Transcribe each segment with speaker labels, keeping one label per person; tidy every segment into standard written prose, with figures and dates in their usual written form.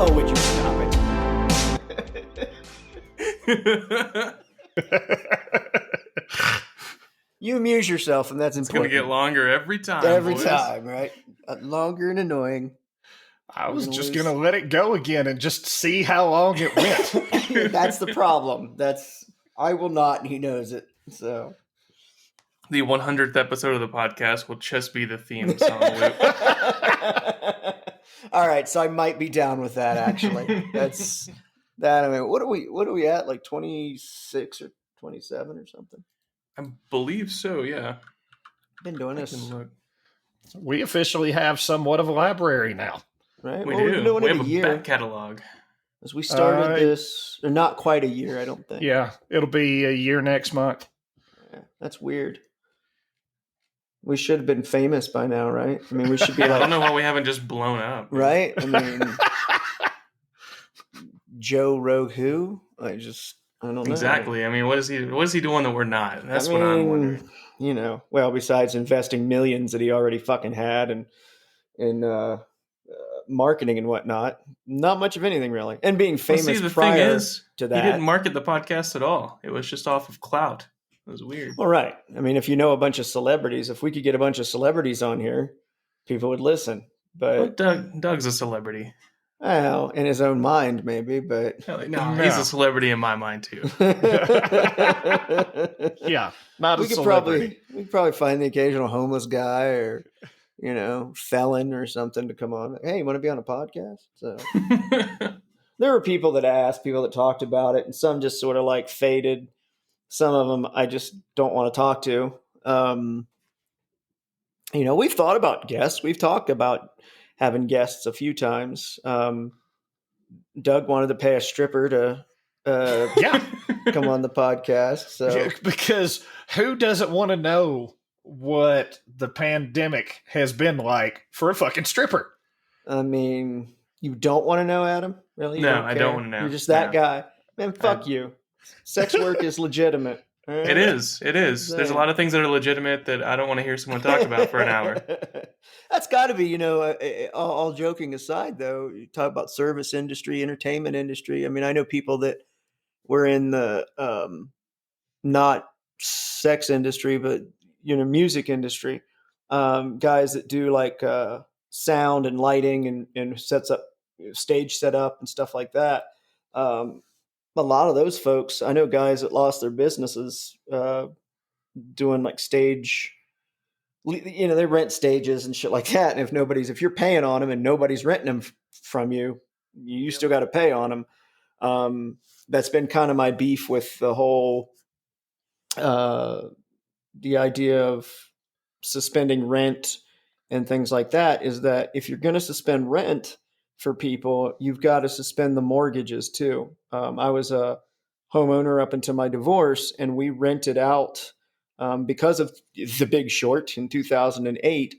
Speaker 1: Oh, would you stop it? You amuse yourself, and that's
Speaker 2: It's
Speaker 1: important.
Speaker 2: going to get longer every time.
Speaker 1: Every
Speaker 2: boys.
Speaker 1: time, right? Longer and annoying.
Speaker 3: I was just going to let it go again and just see how long it went.
Speaker 1: That's the problem. I will not, and he knows it. So
Speaker 2: the 100th episode of the podcast will just be the theme song loop.
Speaker 1: All right, so I might be down with that. Actually, that's that. I mean, what are we at? Like 26 or 27 or something?
Speaker 2: I believe so. Yeah,
Speaker 1: been doing this.
Speaker 3: We officially have somewhat of a library now.
Speaker 1: Right,
Speaker 2: we do.
Speaker 1: We've been doing
Speaker 2: we
Speaker 1: it
Speaker 2: have
Speaker 1: a year.
Speaker 2: back catalog.
Speaker 1: As we started this, or not quite a year, I don't think.
Speaker 3: Yeah, it'll be a year next month.
Speaker 1: Yeah, that's weird. We should have been famous by now, right? I mean, we should be like...
Speaker 2: I don't know why we haven't just blown up.
Speaker 1: Right? I mean, Joe Rogue who? I don't know.
Speaker 2: Exactly. I mean, what is he doing that we're not? That's what I'm wondering.
Speaker 1: You know, well, besides investing millions that he already fucking had and in marketing and whatnot, not much of anything really. And being famous prior to that.
Speaker 2: He didn't market the podcast at all. It was just off of clout. It was weird.
Speaker 1: Well, right. I mean, if you know a bunch of celebrities, if we could get a bunch of celebrities on here, people would listen. But
Speaker 2: Doug's a celebrity.
Speaker 1: Well, in his own mind, maybe, but
Speaker 2: no, he's a celebrity in my mind too.
Speaker 3: Yeah, not a celebrity.
Speaker 1: We could probably find the occasional homeless guy or, felon or something to come on. Hey, you want to be on a podcast? So there were people that talked about it, and some just sort of like faded. Some of them I just don't want to talk to. We've thought about guests. We've talked about having guests a few times. Doug wanted to pay a stripper to come on the podcast. So
Speaker 3: because who doesn't want to know what the pandemic has been like for a fucking stripper?
Speaker 1: I mean, you don't want to know, Adam? Really?
Speaker 2: No, I don't want to know.
Speaker 1: You're just that guy. Man, fuck you. Sex work is legitimate. Right?
Speaker 2: It is. There's a lot of things that are legitimate that I don't want to hear someone talk about for an hour.
Speaker 1: That's got to be, all joking aside, though, you talk about service industry, entertainment industry. I mean, I know people that were in the not sex industry, but, music industry, guys that do like sound and lighting and sets up stage setup and stuff like that. A lot of those folks, I know guys that lost their businesses doing like stage, they rent stages and shit like that. And if you're paying on them and nobody's renting them from you, you still got to pay on them. That's been kind of my beef with the whole, the idea of suspending rent and things like that, is that if you're going to suspend rent for people, you've got to suspend the mortgages too. I was a homeowner up until my divorce, and we rented out because of The Big Short in 2008.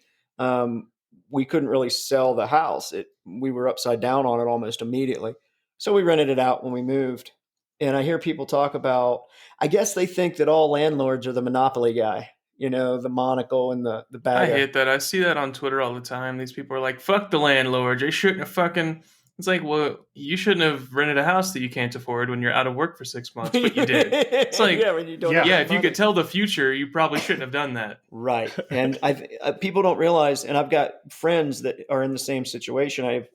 Speaker 1: We couldn't really sell the house. We were upside down on it almost immediately. So we rented it out when we moved. And I hear people talk about, I guess they think that all landlords are the monopoly guy. The monocle and the bag.
Speaker 2: I hate that. I see that on Twitter all the time. These people are like, fuck the landlord. They shouldn't have fucking... It's like, well, you shouldn't have rented a house that you can't afford when you're out of work for 6 months, but you did. It's like,
Speaker 1: when you don't
Speaker 2: if you could tell the future, you probably shouldn't have done that.
Speaker 1: Right. And people don't realize, and I've got friends that are in the same situation. I've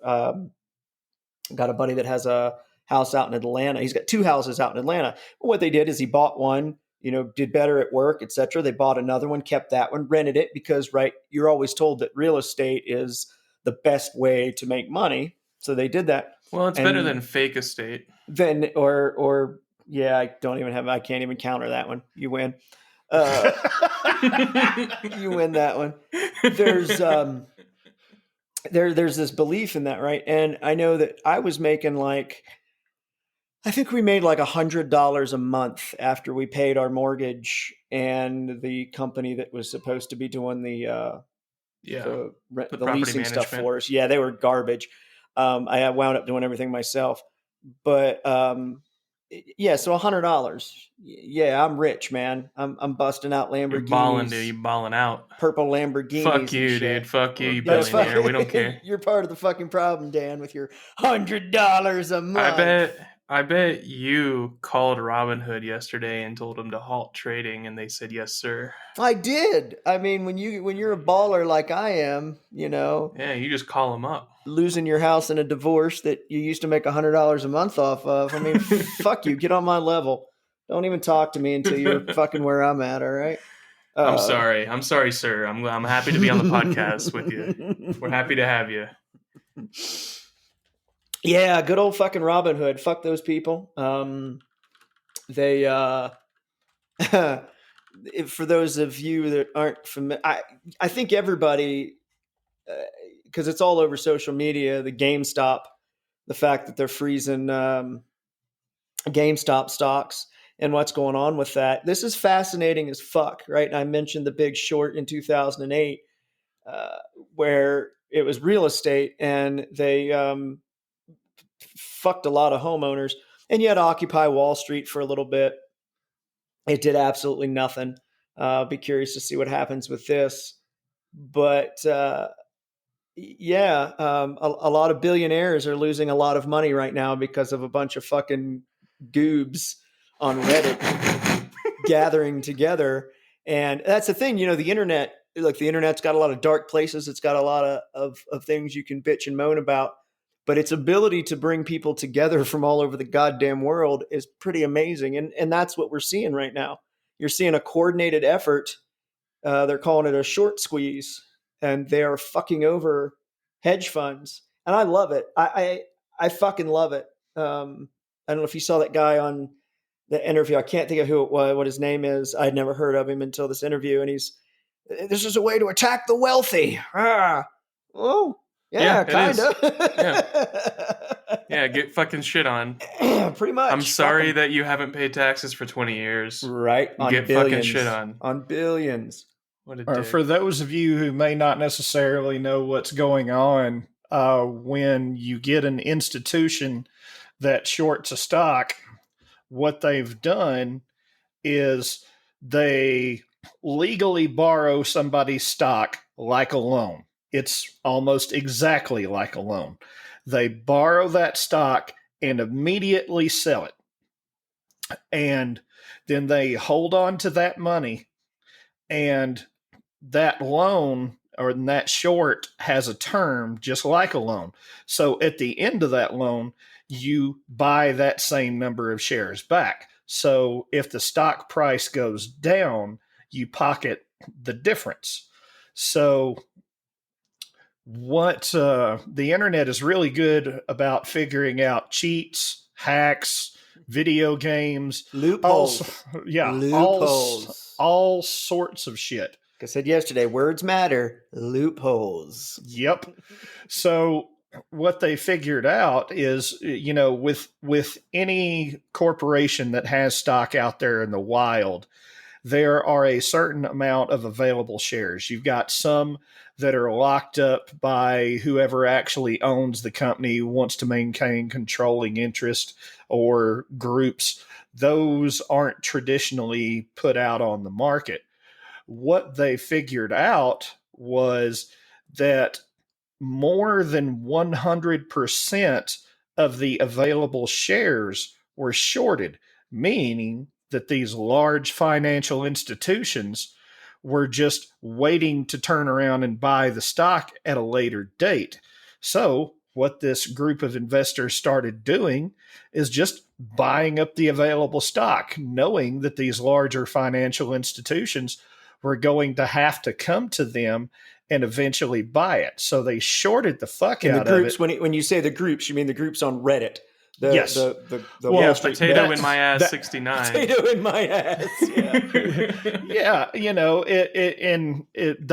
Speaker 1: got a buddy that has a house out in Atlanta. He's got 2 houses out in Atlanta. What they did is he bought one, did better at work, etc. They bought another one, kept that one, rented it because, right, you're always told that real estate is the best way to make money. So they did that.
Speaker 2: Well, it's better than fake estate.
Speaker 1: I can't even counter that one. You win. You win that one. There's this belief in that, right? And I know that I was making I think we made like $100 a month after we paid our mortgage and the company that was supposed to be doing the leasing stuff for us. Yeah, they were garbage. I wound up doing everything myself, but Yeah, so $100. Yeah, I'm rich, man. I'm busting out
Speaker 2: You're balling, dude.
Speaker 1: Lamborghinis,
Speaker 2: You're balling out.
Speaker 1: purple
Speaker 2: Fuck
Speaker 1: Lamborghinis and
Speaker 2: you,
Speaker 1: shit.
Speaker 2: dude. Fuck you, you
Speaker 3: That's
Speaker 2: billionaire. We don't care.
Speaker 1: You're part of the fucking problem, Dan, with your $100 a
Speaker 2: I
Speaker 1: month.
Speaker 2: bet. I bet you called Robinhood yesterday and told them to halt trading, and they said yes, sir.
Speaker 1: I did. I mean, when you're a baller like I am, you know,
Speaker 2: Yeah, you just call them up.
Speaker 1: losing your house in a divorce that you used to make $100 a month off of. I mean, fuck you. Get on my level. Don't even talk to me until you're fucking where I'm at. All right.
Speaker 2: I'm sorry. I'm sorry, sir. I'm happy to be on the podcast with you. We're happy to have you.
Speaker 1: Yeah, good old fucking Robin Hood. Fuck those people. They for those of you that aren't familiar, I think everybody, because it's all over social media, the GameStop, the fact that they're freezing GameStop stocks and what's going on with that. This is fascinating as fuck, right? And I mentioned the big short in 2008, where it was real estate and they fucked a lot of homeowners. And you had Occupy Wall Street for a little bit. It did absolutely nothing. Be curious to see what happens with this. But yeah, a lot of billionaires are losing a lot of money right now because of a bunch of fucking goobs on Reddit gathering together. And that's the thing, you know, the internet, like the internet's got a lot of dark places. It's got a lot of things you can bitch and moan about, but its ability to bring people together from all over the goddamn world is pretty amazing. And that's what we're seeing right now. You're seeing a coordinated effort. They're calling it a short squeeze, and they are fucking over hedge funds. And I love it. I fucking love it. I don't know if you saw that guy on the interview. I can't think of who it was, what his name is. I'd never heard of him until this interview. And this is a way to attack the wealthy. Oh, yeah, kind of.
Speaker 2: Yeah, get fucking shit on.
Speaker 1: Pretty much.
Speaker 2: I'm sorry that you haven't paid taxes for 20 years.
Speaker 1: Right. On
Speaker 2: get
Speaker 1: billions.
Speaker 2: Fucking shit on.
Speaker 1: On billions.
Speaker 2: What a
Speaker 3: Or
Speaker 2: dick.
Speaker 3: for those of you who may not necessarily know what's going on, when you get an institution that shorts a stock, what they've done is they legally borrow somebody's stock like a loan. It's almost exactly like a loan. They borrow that stock and immediately sell it. And then they hold on to that money, and that loan or that short has a term just like a loan. So at the end of that loan, you buy that same number of shares back. So if the stock price goes down, you pocket the difference. So what the internet is really good about figuring out cheats, hacks, video games,
Speaker 1: Loopholes.
Speaker 3: Loopholes. All sorts of shit.
Speaker 1: Like I said yesterday, words matter. Loopholes.
Speaker 3: Yep. So what they figured out is, you know, with any corporation that has stock out there in the wild, there are a certain amount of available shares. You've got some that are locked up by whoever actually owns the company, wants to maintain controlling interest, or groups. Those aren't traditionally put out on the market. What they figured out was that more than 100% of the available shares were shorted, meaning that these large financial institutions were just waiting to turn around and buy the stock at a later date. So what this group of investors started doing is just buying up the available stock, knowing that these larger financial institutions were going to have to come to them and eventually buy it. So they shorted the fuck
Speaker 1: And
Speaker 3: out
Speaker 1: the groups,
Speaker 3: of it.
Speaker 1: when you say the groups, you mean the groups on Reddit.
Speaker 3: Yes.
Speaker 1: The
Speaker 3: Well,
Speaker 1: Wall
Speaker 2: yeah,
Speaker 1: Street
Speaker 2: potato
Speaker 1: bets.
Speaker 2: in my ass 69.
Speaker 1: Potato in my ass. Yeah.
Speaker 3: Yeah, you know, it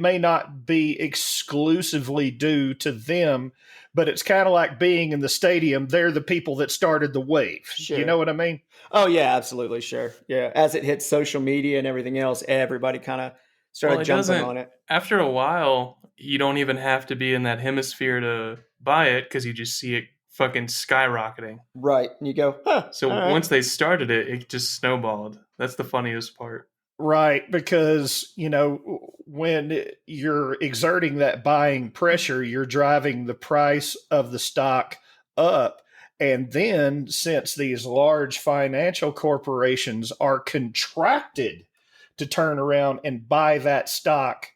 Speaker 3: may not be exclusively due to them, but it's kind of like being in the stadium. They're the people that started the wave.
Speaker 1: Sure.
Speaker 3: You know what I mean?
Speaker 1: Oh yeah, absolutely, sure. Yeah, as it hits social media and everything else, everybody kind of started jumping on it.
Speaker 2: After a while, you don't even have to be in that hemisphere to buy it because you just see it fucking skyrocketing.
Speaker 1: Right. And you go, huh.
Speaker 2: So
Speaker 1: all right.
Speaker 2: once they started it, it just snowballed. That's the funniest part.
Speaker 3: Right, because when you're exerting that buying pressure, you're driving the price of the stock up. And then, since these large financial corporations are contracted to turn around and buy that stock,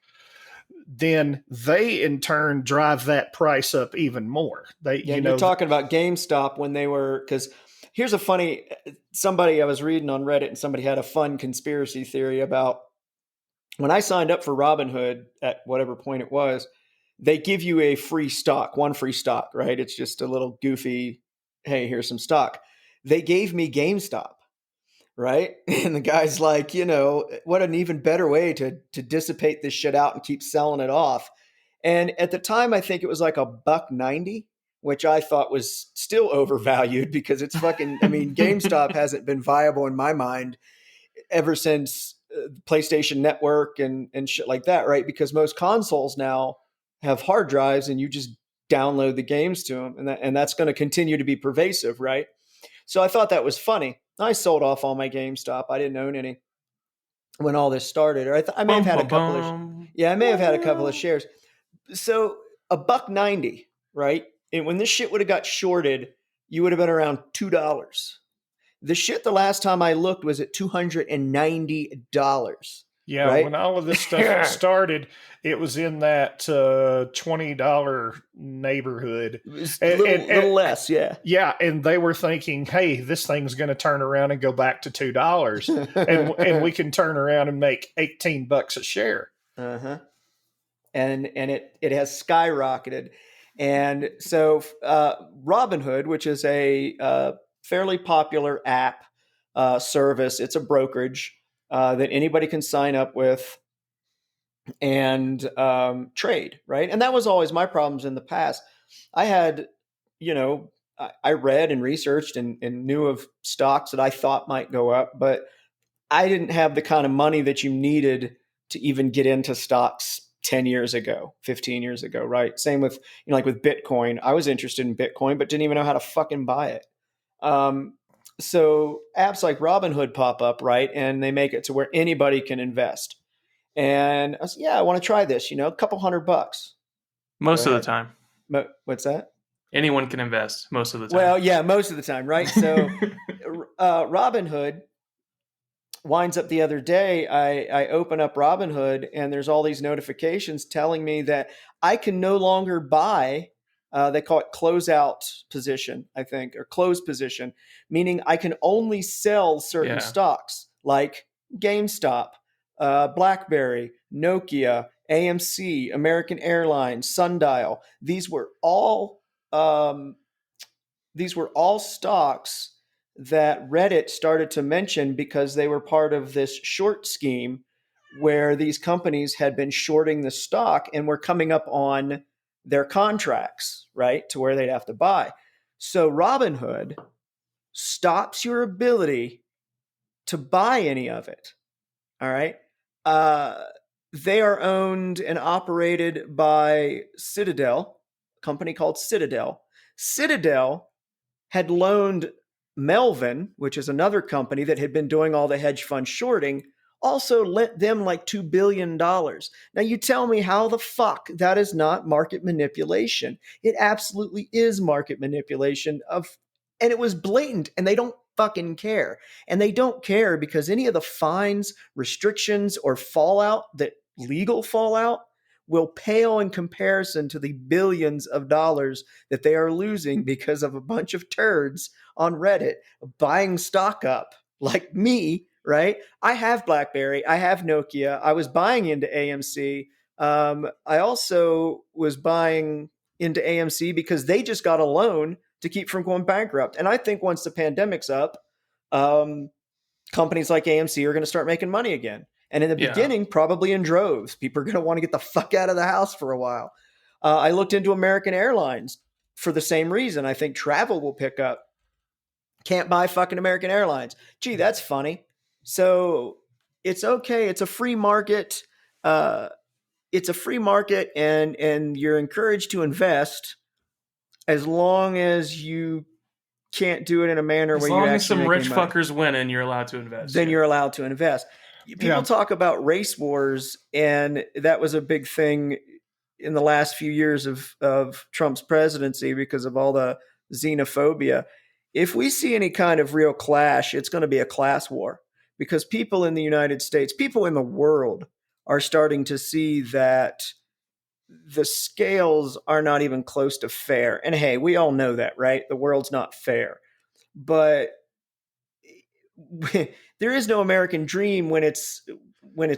Speaker 3: then they in turn drive that price up even more.
Speaker 1: You're talking about GameStop when they were, because here's a funny, somebody I was reading on Reddit and somebody had a fun conspiracy theory about when I signed up for Robinhood at whatever point it was, they give you a free stock, one free stock, right? It's just a little goofy, hey, here's some stock. They gave me GameStop, right? And the guy's like, what an even better way to dissipate this shit out and keep selling it off. And at the time, I think it was like $1.90, which I thought was still overvalued because it's fucking, GameStop hasn't been viable in my mind ever since PlayStation Network and shit like that, right? Because most consoles now have hard drives and you just download the games to them, and that's going to continue to be pervasive, right? So I thought that was funny. I sold off all my GameStop. I didn't own any when all this started, or I may have had a couple of I may have had a couple of shares. So $1.90, right? And when this shit would have got shorted, you would have been around $2. The shit the last time I looked was at $290.
Speaker 3: Yeah,
Speaker 1: right?
Speaker 3: When all of this stuff started, it was in that $20 neighborhood.
Speaker 1: It was a little less, yeah.
Speaker 3: Yeah, and they were thinking, hey, this thing's going to turn around and go back to $2, and we can turn around and make $18 a share.
Speaker 1: Uh-huh. And it has skyrocketed. And so Robinhood, which is a fairly popular app service, it's a brokerage that anybody can sign up with and trade, right? And that was always my problems in the past. I had, I read and researched and knew of stocks that I thought might go up, but I didn't have the kind of money that you needed to even get into stocks 10 years ago, 15 years ago, right? Same with, like with Bitcoin. I was interested in Bitcoin, but didn't even know how to fucking buy it. So apps like Robinhood pop up, right? And they make it to where anybody can invest. And I said, yeah, I want to try this, a couple $100.
Speaker 2: Most of the time.
Speaker 1: What's that?
Speaker 2: Anyone can invest most of the time.
Speaker 1: Well, yeah, most of the time, right? So Robinhood winds up the other day, I open up Robinhood and there's all these notifications telling me that I can no longer buy, they call it closeout position, I think, or close position, meaning I can only sell certain stocks like GameStop, BlackBerry, Nokia, AMC, American Airlines, Sundial. These were all stocks that Reddit started to mention because they were part of this short scheme where these companies had been shorting the stock and were coming up on their contracts, right, to where they'd have to buy. So Robinhood stops your ability to buy any of it. All right. They are owned and operated by Citadel, a company called Citadel. Citadel had loaned Melvin, which is another company that had been doing all the hedge fund shorting, also lent them like $2 billion. Now you tell me how the fuck that is not market manipulation. It absolutely is market manipulation and it was blatant, and they don't fucking care. And they don't care because any of the fines, restrictions, or legal fallout will pale in comparison to the billions of dollars that they are losing because of a bunch of turds on Reddit buying stock up like me, right? I have BlackBerry. I have Nokia. I was buying into AMC. I also was buying into AMC because they just got a loan to keep from going bankrupt. And I think once the pandemic's up, companies like AMC are going to start making money again. And in the beginning, probably in droves. People are going to want to get the fuck out of the house for a while. I looked into American Airlines for the same reason. I think travel will pick up. Can't buy fucking American Airlines. Gee, that's funny. So it's okay. It's a free market. It's a free market, and you're encouraged to invest. as long as you can't do it in a manner
Speaker 2: As
Speaker 1: where you
Speaker 2: long as
Speaker 1: actually
Speaker 2: some
Speaker 1: make
Speaker 2: rich
Speaker 1: any money,
Speaker 2: fuckers win and you're allowed to invest.
Speaker 1: then
Speaker 2: yeah.
Speaker 1: you're allowed to invest. People
Speaker 3: Yeah.
Speaker 1: talk about race wars, and that was a big thing in the last few years of Trump's presidency because of all the xenophobia. If we see any kind of real clash, it's going to be a class war, because people in the United States, people in the world, are starting to see that the scales are not even close to fair. And hey, we all know that, right? The world's not fair. But there is no American dream when it's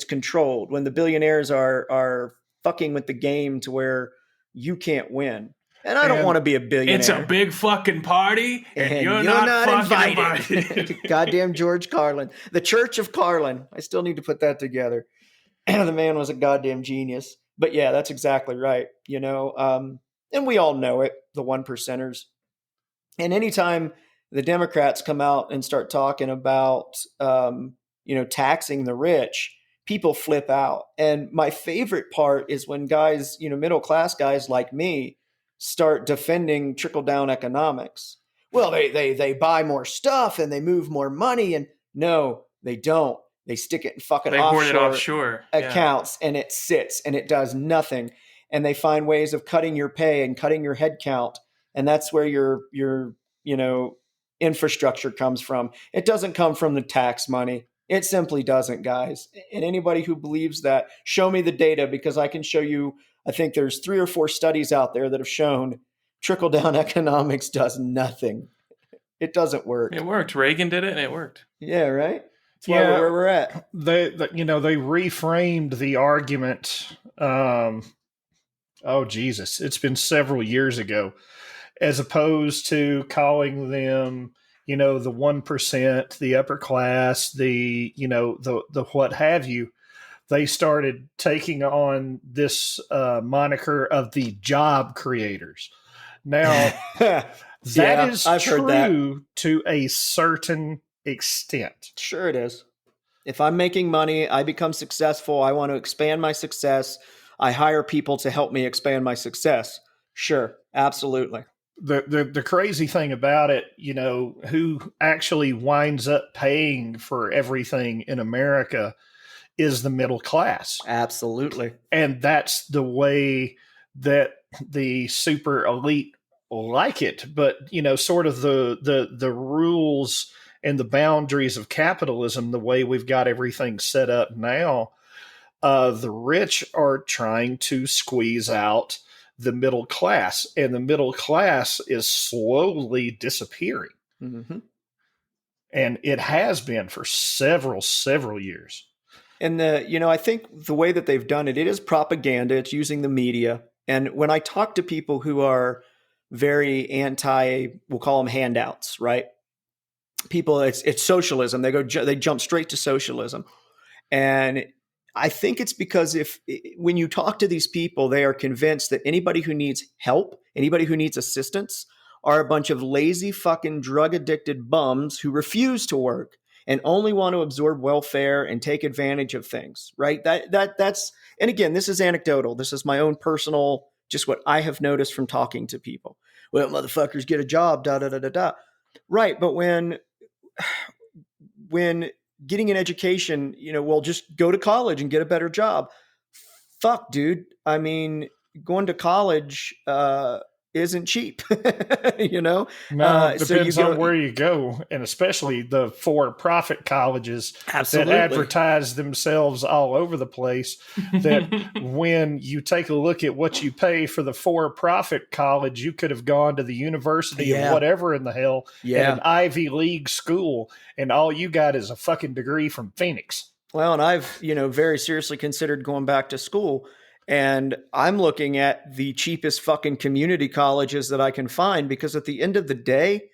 Speaker 1: controlled, when the billionaires are fucking with the game to where you can't win. And I don't
Speaker 3: And
Speaker 1: want to be a billionaire.
Speaker 2: It's a big fucking party, and you're not fucking invited.
Speaker 1: Goddamn George Carlin. The Church of Carlin. I still need to put that together. The man was a goddamn genius. But yeah, that's exactly right. And we all know it, the one percenters. And anytime the Democrats come out and start talking about, taxing the rich, people flip out. And my favorite part is when guys, middle class guys like me, start defending trickle down economics. Well, they buy more stuff and they move more money, and no, they don't. They stick it in fucking
Speaker 2: They hoard it offshore
Speaker 1: accounts, and it sits and it does nothing. And they find ways of cutting your pay and cutting your head count, and that's where your infrastructure comes from. It doesn't come from the tax money. It simply doesn't, guys. And anybody who believes that, show me the data, because I can show you. I think there's 3 or 4 studies out there that have shown trickle down economics does nothing. It doesn't work.
Speaker 2: It worked. Reagan did it, and it worked.
Speaker 1: Yeah, right. That's why we're where we're at.
Speaker 3: They reframed the argument. Oh Jesus, it's been several years ago, as opposed to calling them, the 1%, the upper class, the what have you. They started taking on this moniker of the job creators. Now, that is true to a certain extent.
Speaker 1: Sure it is. If I'm making money, I become successful, I want to expand my success, I hire people to help me expand my success. Sure, absolutely.
Speaker 3: The crazy thing about it, who actually winds up paying for everything in America is the middle class.
Speaker 1: Absolutely.
Speaker 3: And that's the way that the super elite like it. But, sort of the rules and the boundaries of capitalism, the way we've got everything set up now, the rich are trying to squeeze out the middle class, and the middle class is slowly disappearing.
Speaker 1: Mm-hmm.
Speaker 3: And it has been for several years.
Speaker 1: And I think the way that they've done it is propaganda. It's using the media. And when I talk to people who are very anti, we'll call them handouts, right? People, it's socialism. They jump straight to socialism. And I think it's because when you talk to these people, they are convinced that anybody who needs help, anybody who needs assistance, are a bunch of lazy fucking drug addicted bums who refuse to work and only want to absorb welfare and take advantage of things, right? That's, and again, this is anecdotal. This is my own personal, just what I have noticed from talking to people. Well, motherfuckers, get a job, da da da da da. Right, but when getting an education, well, just go to college and get a better job. Fuck, dude. I mean, going to college isn't cheap,
Speaker 3: No, it depends on where you go, and especially the for-profit colleges that advertise themselves all over the place. That when you take a look at what you pay for the for-profit college, you could have gone to the University of whatever in the hell, at an Ivy League school, and all you got is a fucking degree from Phoenix.
Speaker 1: Well, and I've, very seriously considered going back to school. And I'm looking at the cheapest fucking community colleges that I can find, because at the end of the day,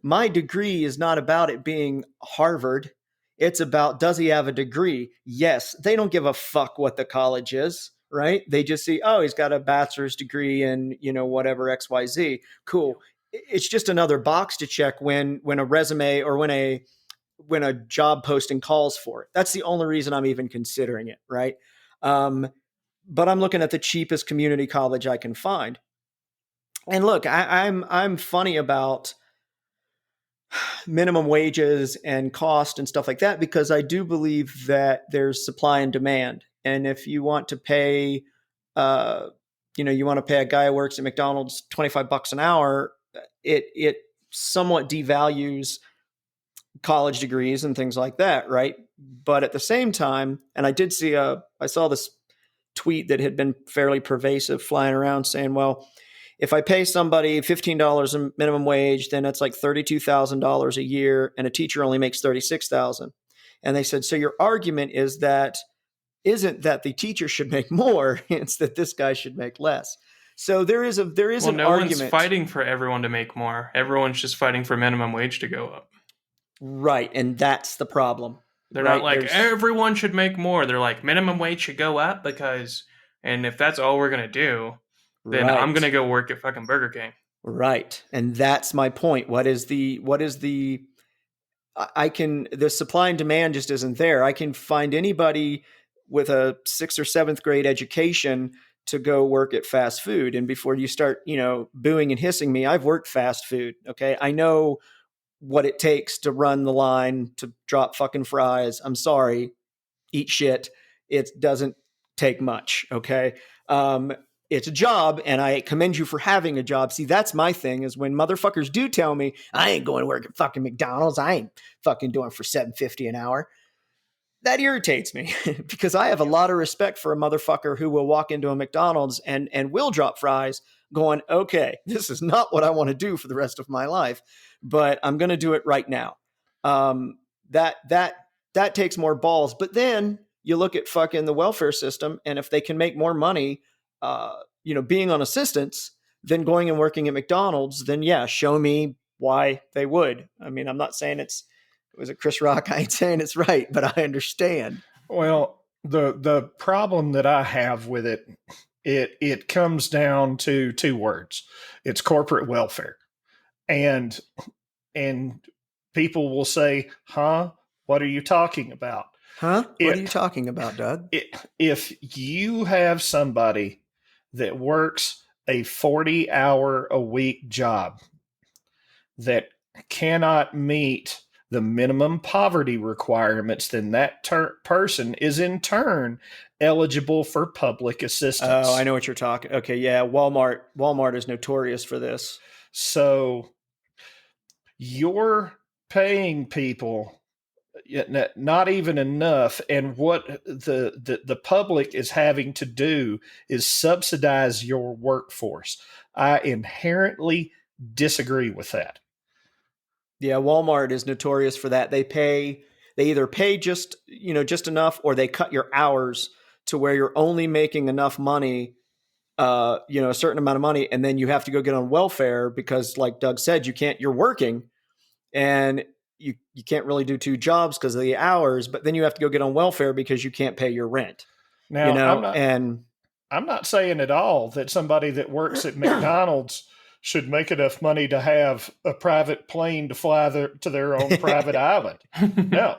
Speaker 1: my degree is not about it being Harvard. It's about, does he have a degree? Yes. They don't give a fuck what the college is, right? They just see, oh, he's got a bachelor's degree in, whatever, XYZ. Cool. It's just another box to check when a resume or when a job posting calls for it. That's the only reason I'm even considering it, right? But I'm looking at the cheapest community college I can find. And look, I'm funny about minimum wages and cost and stuff like that because I do believe that there's supply and demand. And if you want to pay, uh, you want to pay a guy who works at McDonald's $25 an hour, it somewhat devalues college degrees and things like that, right? But at the same time, and I saw this tweet that had been fairly pervasive flying around saying, well, if I pay somebody $15 a minimum wage, then it's like $32,000 a year, and a teacher only makes $36,000. And they said, so your argument isn't that the teacher should make more; it's that this guy should make less. So there is an
Speaker 2: no
Speaker 1: argument.
Speaker 2: One's fighting for everyone to make more. Everyone's just fighting for minimum wage to go up.
Speaker 1: Right, and that's the problem.
Speaker 2: They're not like everyone should make more. They're like minimum wage should go up because, and if that's all we're gonna do, then I'm gonna go work at fucking Burger King.
Speaker 1: Right, and that's my point. The supply and demand just isn't there. I can find anybody with a 6th or 7th grade education to go work at fast food, and before you start, booing and hissing me, I've worked fast food. Okay, I know what it takes to run the line to drop fucking fries. I'm sorry, eat shit. It doesn't take much. Okay. It's a job, and I commend you for having a job. See, that's my thing is when motherfuckers do tell me I ain't going to work at fucking McDonald's. I ain't fucking doing for $7.50 an hour. That irritates me because I have a lot of respect for a motherfucker who will walk into a McDonald's and will drop fries going, okay, this is not what I want to do for the rest of my life, but I'm going to do it right now. That takes more balls. But then you look at fucking the welfare system, and if they can make more money, being on assistance than going and working at McDonald's, then yeah, show me why they would. I mean, I'm not saying was it Chris Rock? I ain't saying it's right, but I understand.
Speaker 3: Well, the problem that I have with it comes down to two words. It's corporate welfare. And people will say, huh? What are you talking about?
Speaker 1: Huh? What are you talking about, Doug?
Speaker 3: If you have somebody that works a 40-hour-a-week job that cannot meet the minimum poverty requirements, then that person is in turn eligible for public assistance.
Speaker 1: Oh, I know what you're talking. Okay, yeah, Walmart is notorious for this.
Speaker 3: So you're paying people not even enough, and what the public is having to do is subsidize your workforce. I inherently disagree with that.
Speaker 1: Yeah, Walmart is notorious for that. They either pay just enough, or they cut your hours to where you're only making enough money, a certain amount of money, and then you have to go get on welfare because, like Doug said, you're working, and you can't really do two jobs because of the hours, but then you have to go get on welfare because you can't pay your rent.
Speaker 3: Now, I'm not saying at all that somebody that works at McDonald's should make enough money to have a private plane to fly to their own private island. No,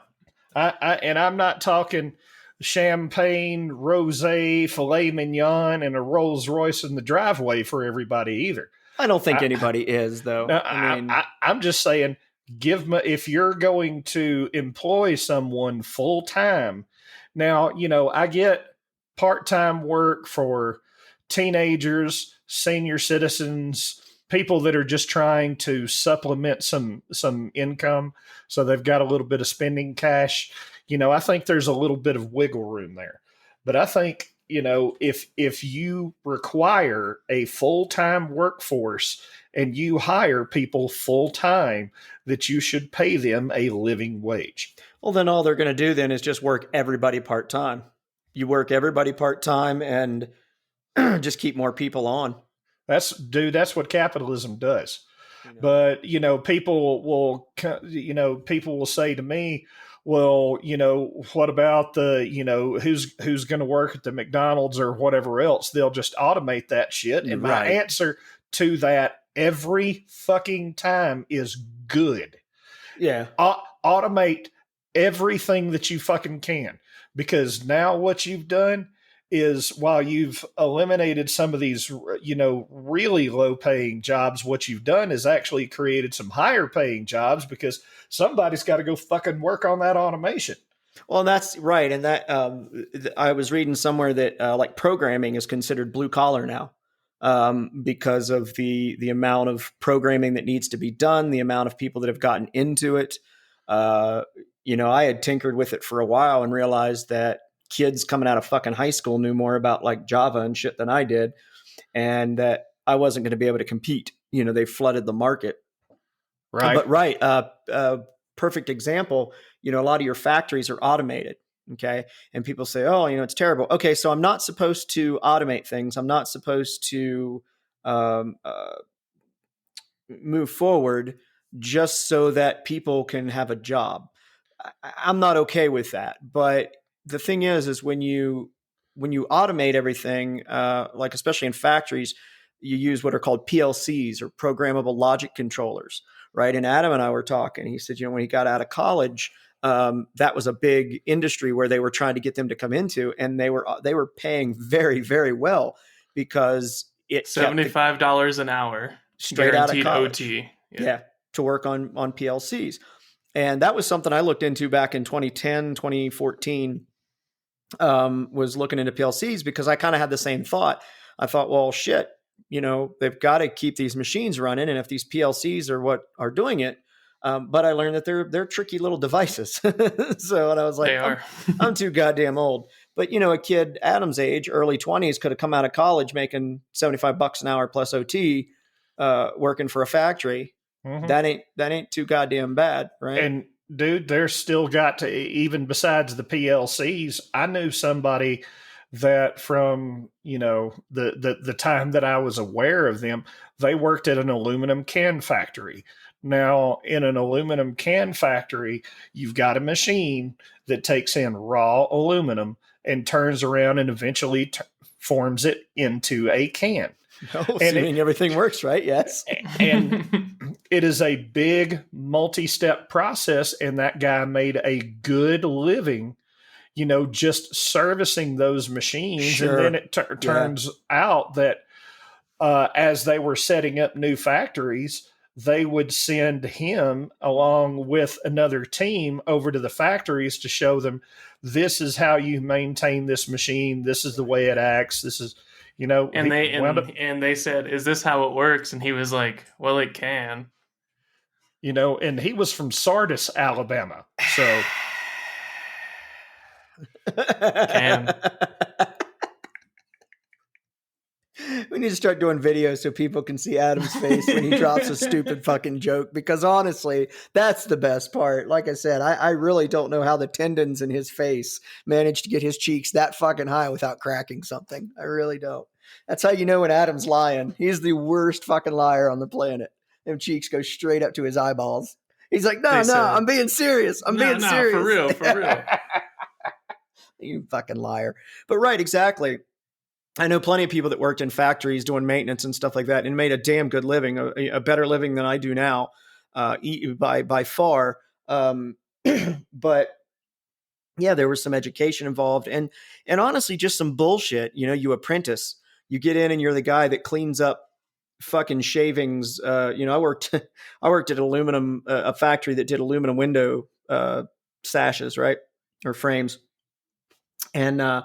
Speaker 3: and I'm not talking champagne, rosé, filet mignon, and a Rolls Royce in the driveway for everybody either.
Speaker 1: I don't think anybody is, though.
Speaker 3: No, I'm just saying, if you're going to employ someone full time. Now, I get part-time work for teenagers, senior citizens, people that are just trying to supplement some income, so they've got a little bit of spending cash. I think there's a little bit of wiggle room there. But I think, if you require a full-time workforce and you hire people full-time, that you should pay them a living wage.
Speaker 1: Well, then all they're going to do then is just work everybody part-time. You work everybody part-time and just keep more people on.
Speaker 3: That's what capitalism does. But, people will say to me, well, what about who's going to work at the McDonald's or whatever else? They'll just automate that shit. And my answer to that every fucking time is good.
Speaker 1: Yeah.
Speaker 3: Automate everything that you fucking can, because now what you've done is while you've eliminated some of these, really low paying jobs, what you've done is actually created some higher paying jobs because somebody's got to go fucking work on that automation.
Speaker 1: Well, that's right. And that I was reading somewhere that like programming is considered blue collar now, because of the amount of programming that needs to be done, the amount of people that have gotten into it. I had tinkered with it for a while and realized that kids coming out of fucking high school knew more about like Java and shit than I did, and that I wasn't going to be able to compete. They flooded the market.
Speaker 3: Right.
Speaker 1: But right, perfect example. A lot of your factories are automated. Okay. And people say, oh, it's terrible. Okay. So I'm not supposed to automate things. I'm not supposed to um, uh, move forward just so that people can have a job. I'm not okay with that. But the thing is when you automate everything, like especially in factories, you use what are called PLCs or programmable logic controllers, right? And Adam and I were talking. He said, when he got out of college, that was a big industry where they were trying to get them to come into, and they were paying very, very well because it
Speaker 2: $75 an hour,
Speaker 1: straight out of
Speaker 2: guaranteed
Speaker 1: college.
Speaker 2: OT.
Speaker 1: Yeah, to work on PLCs. And that was something I looked into back in 2010, 2014, was looking into PLCs because I kind of had the same thought. I thought, well, shit, they've got to keep these machines running. And if these PLCs are what are doing it, but I learned that they're tricky little devices. So, and I was like,
Speaker 2: They are.
Speaker 1: I'm too goddamn old. But, a kid Adam's age, early 20s, could have come out of college making $75 an hour plus OT, working for a factory.
Speaker 3: Mm-hmm.
Speaker 1: That ain't too goddamn bad, right?
Speaker 3: And dude, there's still got to, even besides the PLCs, I knew somebody that from, the time that I was aware of them, they worked at an aluminum can factory. Now, in an aluminum can factory, you've got a machine that takes in raw aluminum and turns around and eventually forms it into a can.
Speaker 1: Assuming everything works, right? Yes.
Speaker 3: And it is a big multi-step process, and that guy made a good living, just servicing those machines. Sure. And then it turns out that as they were setting up new factories, they would send him along with another team over to the factories to show them, this is how you maintain this machine. This is the way it acts. This is,
Speaker 2: and they said, is this how it works? And he was like, well, it can.
Speaker 3: And he was from Sardis, Alabama. So
Speaker 2: can.
Speaker 1: We need to start doing videos so people can see Adam's face when he drops a stupid fucking joke, because honestly, that's the best part. Like I said, I really don't know how the tendons in his face managed to get his cheeks that fucking high without cracking something. I really don't. That's how you know when Adam's lying. He's the worst fucking liar on the planet. Them cheeks go straight up to his eyeballs. He's like, no, I'm being serious. I'm being serious.
Speaker 2: For real.
Speaker 1: You fucking liar. But right, exactly. I know plenty of people that worked in factories doing maintenance and stuff like that and made a damn good living, a better living than I do now, by far. But yeah, there was some education involved, and honestly, just some bullshit. You apprentice, you get in, and you're the guy that cleans up fucking shavings. I worked at a factory that did aluminum window sashes, right, or frames, and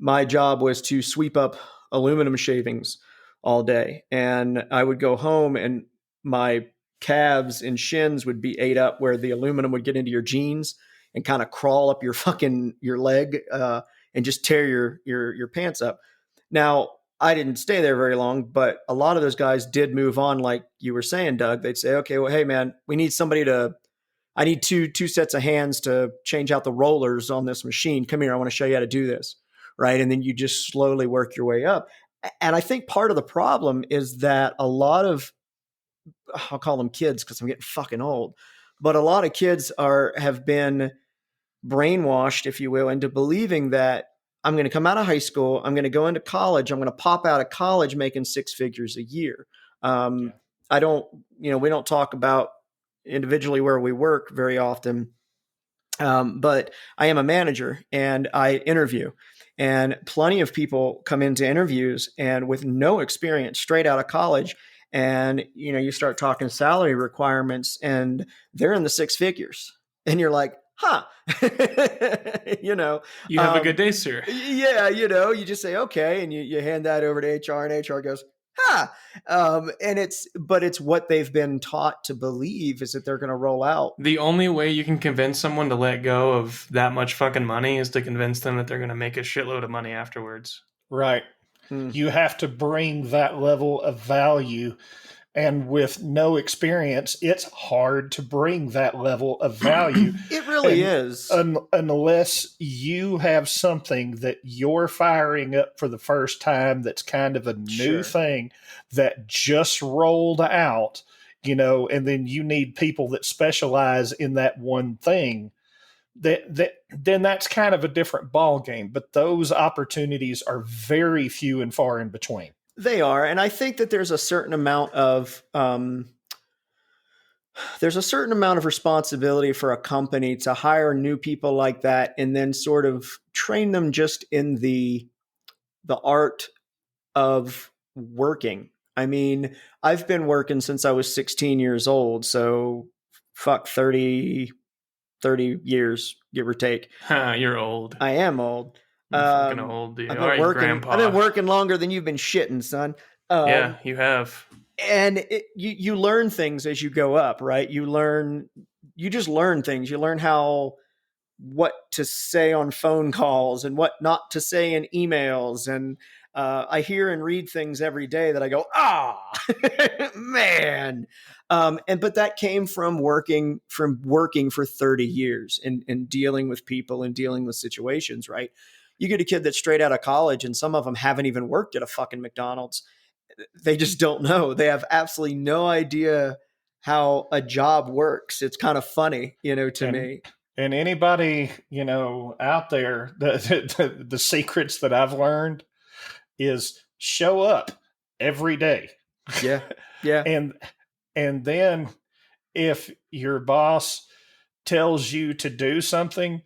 Speaker 1: my job was to sweep up aluminum shavings all day. And I would go home and my calves and shins would be ate up where the aluminum would get into your jeans and kind of crawl up your leg, and just tear your pants up. Now, I didn't stay there very long, but a lot of those guys did move on. Like you were saying, Doug, they'd say, okay, well, hey man, we need I need two sets of hands to change out the rollers on this machine. Come here. I want to show you how to do this. Right. And then you just slowly work your way up. And I think part of the problem is that a lot of, I'll call them kids because I'm getting fucking old, but a lot of kids have been brainwashed, if you will, into believing that I'm going to come out of high school, I'm going to go into college, I'm going to pop out of college making six figures a year. We don't talk about individually where we work very often. But I am a manager and I interview, and plenty of people come into interviews and with no experience, straight out of college. And, you start talking salary requirements and they're in the six figures and you're like, huh, you know,
Speaker 2: You have a good day, sir.
Speaker 1: yeah, you just say, okay. And you hand that over to HR and HR goes, huh. But it's what they've been taught to believe is that they're going to roll out.
Speaker 2: The only way you can convince someone to let go of that much fucking money is to convince them that they're going to make a shitload of money afterwards.
Speaker 3: Right.
Speaker 1: Hmm.
Speaker 3: You have to bring that level of value. And with no experience, it's hard to bring that level of value.
Speaker 1: It really is.
Speaker 3: Unless you have something that you're firing up for the first time that's kind of a new
Speaker 1: Sure.
Speaker 3: thing that just rolled out, and then you need people that specialize in that one thing. Then that's kind of a different ball game. But those opportunities are very few and far in between.
Speaker 1: They are, and I think that there's a certain amount of responsibility for a company to hire new people like that, and then sort of train them just in the art of working. I mean, I've been working since I was 16 years old, so fuck 30 years, give or take.
Speaker 2: You're old.
Speaker 1: I am old.
Speaker 2: You're fucking old, dude.
Speaker 1: I've
Speaker 2: All
Speaker 1: been
Speaker 2: right,
Speaker 1: working.
Speaker 2: Grandpa.
Speaker 1: I've been working longer than you've been shitting, son.
Speaker 2: Yeah, you have.
Speaker 1: And you learn things as you go up, right? You just learn things. You learn what to say on phone calls and what not to say in emails. And I hear and read things every day that I go, man. But that came from working for 30 years and dealing with people and dealing with situations, right? You get a kid that's straight out of college and some of them haven't even worked at a fucking McDonald's. They just don't know. They have absolutely no idea how a job works. It's kind of funny, to me.
Speaker 3: And anybody, out there, the secrets that I've learned is show up every day.
Speaker 1: Yeah. Yeah.
Speaker 3: And then if your boss tells you to do something,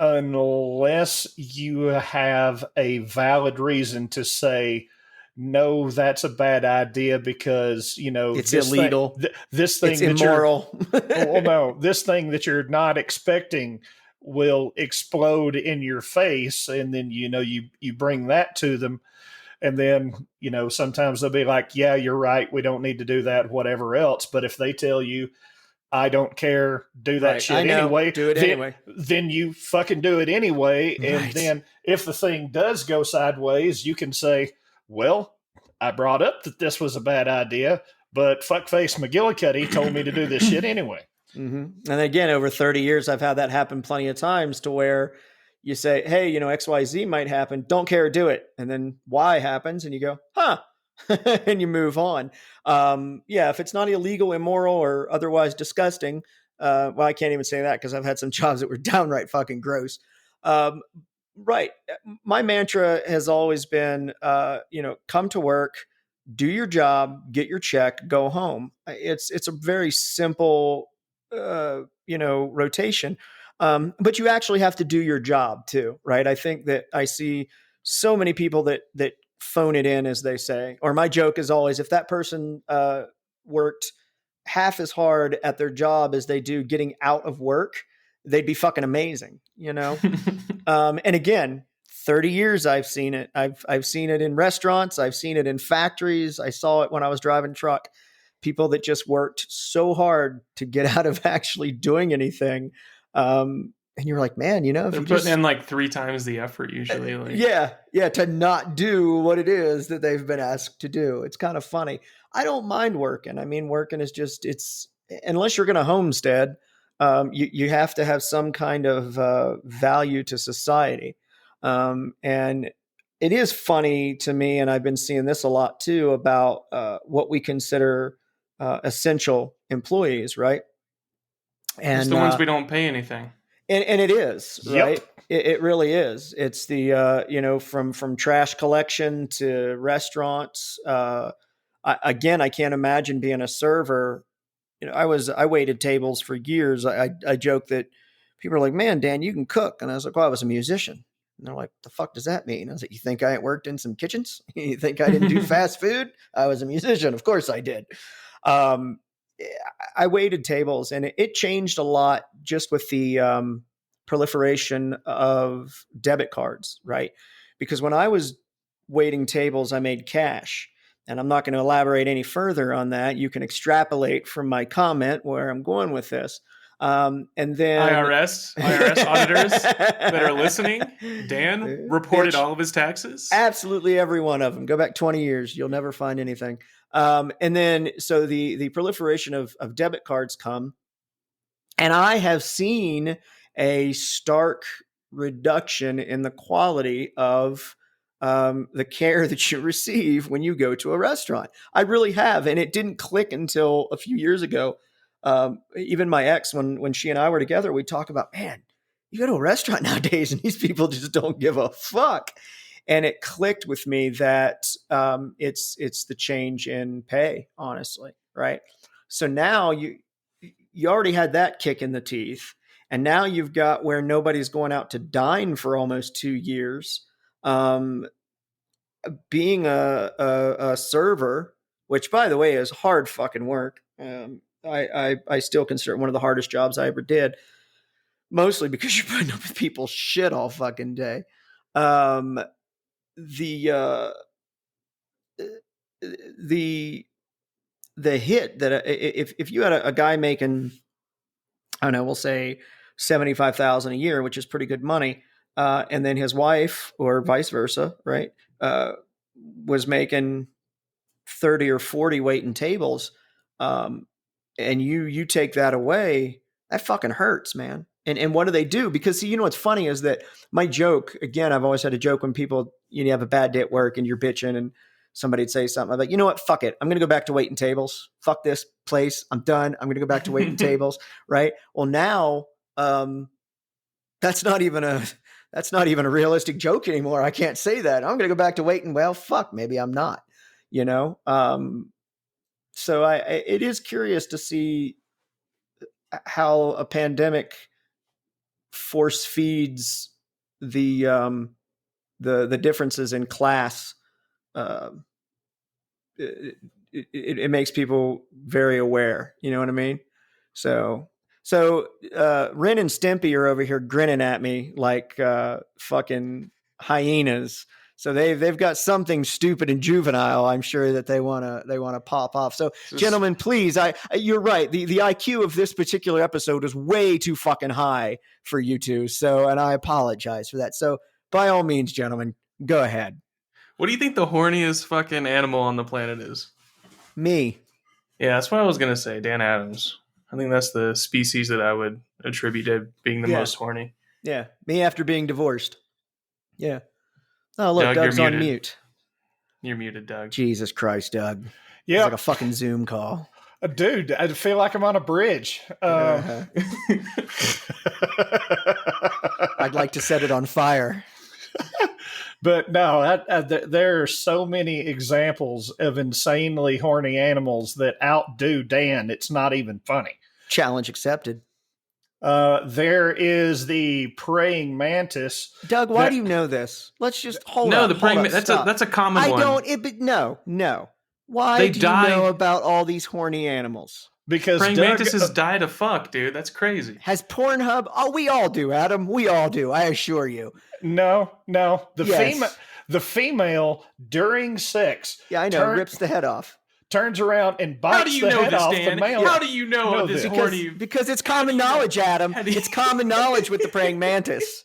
Speaker 3: unless you have a valid reason to say, no, that's a bad idea because,
Speaker 1: it's illegal.
Speaker 3: This thing
Speaker 1: it's immoral.
Speaker 3: Well, no, this thing that you're not expecting will explode in your face. And then, you bring that to them. And then, sometimes they'll be like, yeah, you're right. We don't need to do that, whatever else. But if they tell you, I don't care, do that
Speaker 1: right.
Speaker 3: shit anyway.
Speaker 1: Do it anyway.
Speaker 3: Then you fucking do it anyway. And
Speaker 1: Right.
Speaker 3: then if the thing does go sideways, you can say, well, I brought up that this was a bad idea, but fuckface McGillicuddy told me to do this shit anyway.
Speaker 1: Mm-hmm. And again, over 30 years, I've had that happen plenty of times to where you say, hey, XYZ might happen. Don't care, do it. And then Y happens and you go, huh. And you move on. If it's not illegal, immoral, or otherwise disgusting, well, I can't even say that because I've had some jobs that were downright fucking gross. Right. My mantra has always been, come to work, do your job, get your check, go home. It's a very simple, rotation. But you actually have to do your job too, right? I think that I see so many people that phone it in, as they say. Or my joke is always, if that person worked half as hard at their job as they do getting out of work, they'd be fucking amazing, And again, 30 years I've seen it. I've seen it in restaurants. I've seen it in factories. I saw it when I was driving truck. People that just worked so hard to get out of actually doing anything. And you're like, man, if
Speaker 2: they're
Speaker 1: you
Speaker 2: putting in like 3 times the effort usually.
Speaker 1: To not do what it is that they've been asked to do. It's kind of funny. I don't mind working. I mean, working is just, it's, unless you're going to homestead, you have to have some kind of value to society. And it is funny to me, and I've been seeing this a lot too, about what we consider essential employees, right?
Speaker 2: And it's the ones we don't pay anything.
Speaker 1: And it is, right?
Speaker 3: Yep.
Speaker 1: It really is. It's the, from trash collection to restaurants. I can't imagine being a server. I waited tables for years. I joke that people are like, man, Dan, you can cook. And I was like, well, I was a musician. And they're like, the fuck does that mean? I was like, you think I ain't worked in some kitchens? You think I didn't do fast food? I was a musician. Of course I did. I waited tables, and it changed a lot just with the proliferation of debit cards, right? Because when I was waiting tables, I made cash. And I'm not going to elaborate any further on that. You can extrapolate from my comment where I'm going with this. And then
Speaker 2: IRS auditors that are listening, Dan reported all of his taxes.
Speaker 1: Absolutely every one of them. Go back 20 years. You'll never find anything. And then, so the proliferation of debit cards come, and I have seen a stark reduction in the quality of the care that you receive when you go to a restaurant. I really have. And it didn't click until a few years ago. Even my ex, when she and I were together, we'd talk about, man, you go to a restaurant nowadays and these people just don't give a fuck. And it clicked with me that it's the change in pay, honestly, right? So now you already had that kick in the teeth, and now you've got where nobody's going out to dine for almost 2 years. Being a server, which by the way is hard fucking work. I still consider it one of the hardest jobs I ever did, mostly because you're putting up with people's shit all fucking day. The hit that if you had a guy making, I don't know, we'll say 75,000 a year, which is pretty good money, and then his wife or vice versa, right, was making 30 or 40 waiting tables, and you take that away, that fucking hurts, man. And what do they do? Because, see, you know what's funny is that my joke, again, I've always had a joke when people, you have a bad day at work and you're bitching and somebody'd say something. I'm like, you know what? Fuck it. I'm going to go back to waiting tables. Fuck this place. I'm done. I'm going to go back to waiting tables. Right. Well, now, that's not even a realistic joke anymore. I can't say that. I'm going to go back to waiting. Well, fuck, maybe I'm not, so it is curious to see how a pandemic force feeds the differences in class. It makes people very aware. You know what I mean? So Ren and Stimpy are over here grinning at me like fucking hyenas. So they've got something stupid and juvenile, I'm sure, that they want to pop off. So gentlemen, please, you're right. The IQ of this particular episode is way too fucking high for you two. So, and I apologize for that. So by all means, gentlemen, go ahead.
Speaker 2: What do you think the horniest fucking animal on the planet is?
Speaker 1: Me.
Speaker 2: Yeah, that's what I was going to say. Dan Adams. I think that's the species that I would attribute to being the most horny.
Speaker 1: Yeah. Me after being divorced. Yeah. Oh, look,
Speaker 2: Doug,
Speaker 1: Doug's on mute.
Speaker 2: You're muted, Doug.
Speaker 1: Jesus Christ, Doug.
Speaker 3: Yeah.
Speaker 1: It's like a fucking Zoom call.
Speaker 3: Dude, I feel like I'm on a bridge.
Speaker 1: I'd like to set it on fire.
Speaker 3: But no, there are so many examples of insanely horny animals that outdo Dan. It's not even funny.
Speaker 1: Challenge accepted.
Speaker 3: There is the praying mantis.
Speaker 1: Doug, why do you know this? Let's just hold on.
Speaker 2: No, the praying mantis, that's a common one.
Speaker 1: No. Why do you know about all these horny animals?
Speaker 3: Because
Speaker 2: praying mantises die to fuck, dude. That's crazy.
Speaker 1: Has Pornhub? Oh, we all do, Adam. We all do. I assure you.
Speaker 3: No. The female during sex.
Speaker 1: Yeah, I know. Rips the head off.
Speaker 3: Turns around and bites the head off the male.
Speaker 2: How do you know this horny?
Speaker 1: Because it's common knowledge, Adam. It's common knowledge with the praying mantis.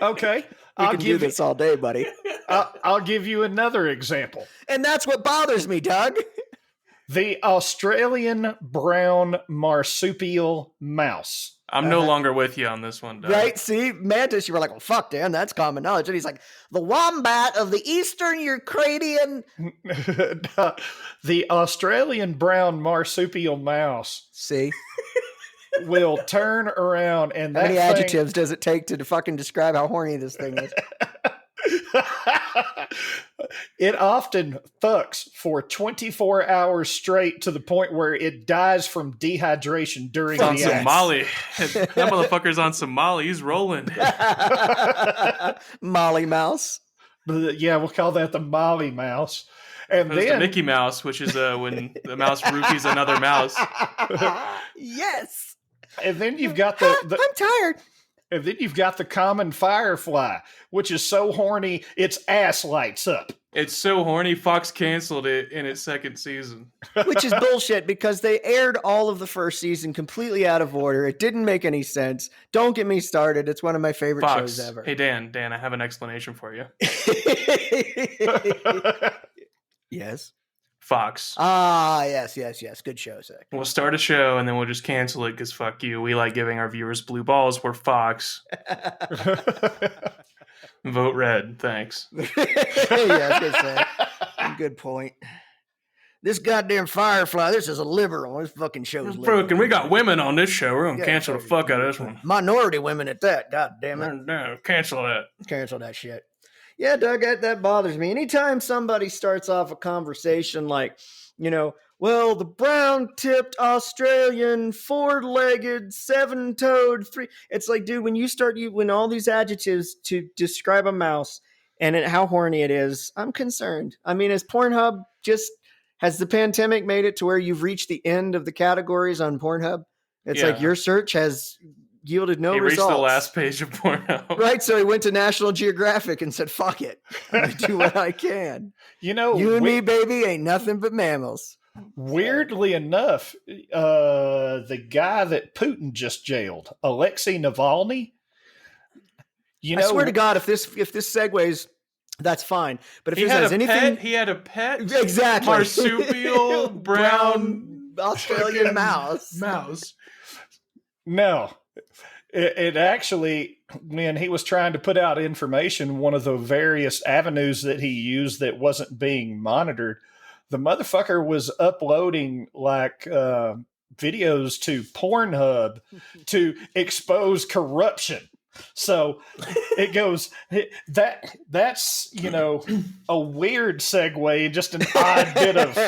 Speaker 3: Okay.
Speaker 1: We can do this all day, buddy.
Speaker 3: I'll give you another example.
Speaker 1: And that's what bothers me, Doug.
Speaker 3: The Australian brown marsupial mouse.
Speaker 2: I'm no longer with you on this one, Doug.
Speaker 1: Right? See, mantis, you were like, well, fuck, Dan, that's common knowledge. And he's like, the wombat of the eastern Eucratian.
Speaker 3: The Australian brown marsupial mouse.
Speaker 1: See?
Speaker 3: Will turn around and
Speaker 1: how many adjectives does it take to fucking describe how horny this thing is?
Speaker 3: It often fucks for 24 hours straight to the point where it dies from dehydration during
Speaker 2: It's on
Speaker 3: the
Speaker 2: some
Speaker 3: act.
Speaker 2: Molly. That motherfucker's on some Molly. He's rolling.
Speaker 1: Molly Mouse.
Speaker 3: Yeah, we'll call that the Molly Mouse. And
Speaker 2: Opposed to
Speaker 3: then
Speaker 2: Mickey Mouse, which is when the mouse roofies another mouse.
Speaker 1: Yes.
Speaker 3: and then you've got the
Speaker 1: I'm tired.
Speaker 3: and then you've got the common firefly, which is so horny its ass lights up.
Speaker 2: It's so horny, Fox canceled it in its second season.
Speaker 1: Which is bullshit because they aired all of the first season completely out of order. It didn't make any sense. Don't get me started. It's one of my favorite
Speaker 2: Fox,
Speaker 1: shows ever.
Speaker 2: hey Dan, I have an explanation for you.
Speaker 1: Yes.
Speaker 2: Fox.
Speaker 1: Yes. Good show, Zach.
Speaker 2: We'll start a show and then we'll just cancel it because fuck you. We like giving our viewers blue balls. We're Fox. Vote red. Thanks.
Speaker 1: Yeah, good point. This goddamn Firefly, this is a liberal. This fucking show's liberal.
Speaker 2: Fucking, we got women on this show. We're going to cancel the fuck out of this one.
Speaker 1: Minority women at that. God damn it.
Speaker 2: No, cancel that.
Speaker 1: Cancel that shit. Yeah, Doug, that bothers me. Anytime somebody starts off a conversation like, well, the brown-tipped Australian, four-legged, seven-toed, it's like, dude, when all these adjectives to describe a mouse and how horny it is, I'm concerned. I mean, has the pandemic made it to where you've reached the end of the categories on Pornhub? It's like your search has yielded no results.
Speaker 2: He reached the last page of Pornhub.
Speaker 1: Right, so he went to National Geographic and said, fuck it. I'm going to do what I can. You and me, baby, ain't nothing but mammals.
Speaker 3: Weirdly enough, the guy that Putin just jailed, Alexei Navalny.
Speaker 1: I swear to God, if this segues, that's fine. But if he has anything,
Speaker 2: he had a pet,
Speaker 1: exactly,
Speaker 2: marsupial brown
Speaker 1: Australian mouse.
Speaker 3: No, it actually, when he was trying to put out information, one of the various avenues that he used that wasn't being monitored, the motherfucker was uploading videos to Pornhub to expose corruption. So it goes that's a weird segue, just an odd bit of.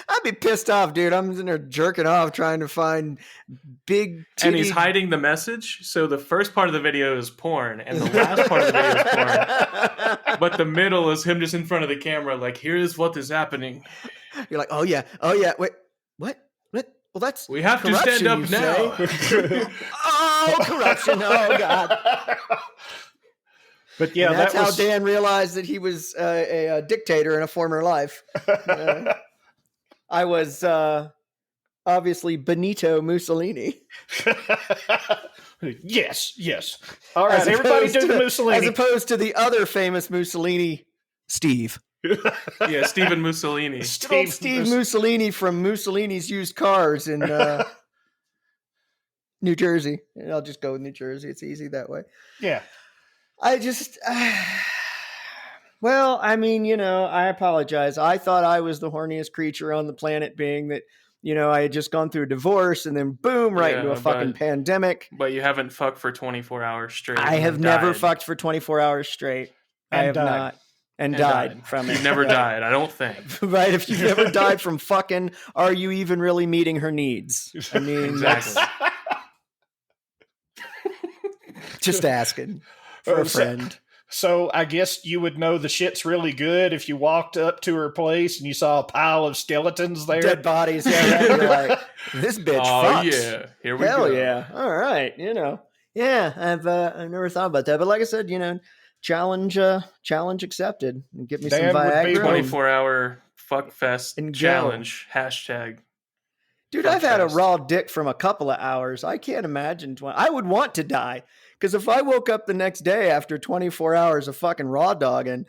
Speaker 1: I'd be pissed off, dude. I'm in there jerking off trying to find big titty.
Speaker 2: And he's hiding the message. So the first part of the video is porn, and the last part of the video is porn. But the middle is him just in front of the camera, like, here's what is happening.
Speaker 1: You're like, oh yeah. Wait, what? Well, that's
Speaker 2: we have to stand up now.
Speaker 1: Oh, corruption! Oh God.
Speaker 3: But yeah,
Speaker 1: and that's how Dan realized that he was a dictator in a former life. I was obviously Benito Mussolini.
Speaker 3: Yes. All right, everybody do the Mussolini.
Speaker 1: As opposed to the other famous Mussolini, Steve.
Speaker 2: Yeah, Stephen Mussolini.
Speaker 1: Steve Mussolini from Mussolini's Used Cars in New Jersey. I'll just go with New Jersey. It's easy that way.
Speaker 3: Yeah.
Speaker 1: I just... Well, I mean, I apologize. I thought I was the horniest creature on the planet, being that, I had just gone through a divorce and then boom, right into a fucking pandemic.
Speaker 2: But you haven't fucked for 24 hours straight.
Speaker 1: I have never fucked for 24 hours straight. I have not. And died from it.
Speaker 2: You've never died, I don't think.
Speaker 1: Right. If you've never died from fucking, are you even really meeting her needs? I mean,
Speaker 2: exactly.
Speaker 1: Just asking for a friend.
Speaker 3: So I guess you would know the shit's really good if you walked up to her place and you saw a pile of skeletons there.
Speaker 1: Dead bodies. Yeah, right. You're like, this bitch fucks.
Speaker 2: Yeah. Here we go.
Speaker 1: Hell yeah. All right. Yeah, I've never thought about that. But like I said, challenge accepted. Get me
Speaker 3: Dan
Speaker 1: some Viagra.
Speaker 2: 24-hour fuckfest challenge. Hashtag.
Speaker 1: Dude, I've had a raw dick from a couple of hours. I can't imagine. I would want to die. Because if I woke up the next day after 24 hours of fucking raw dogging,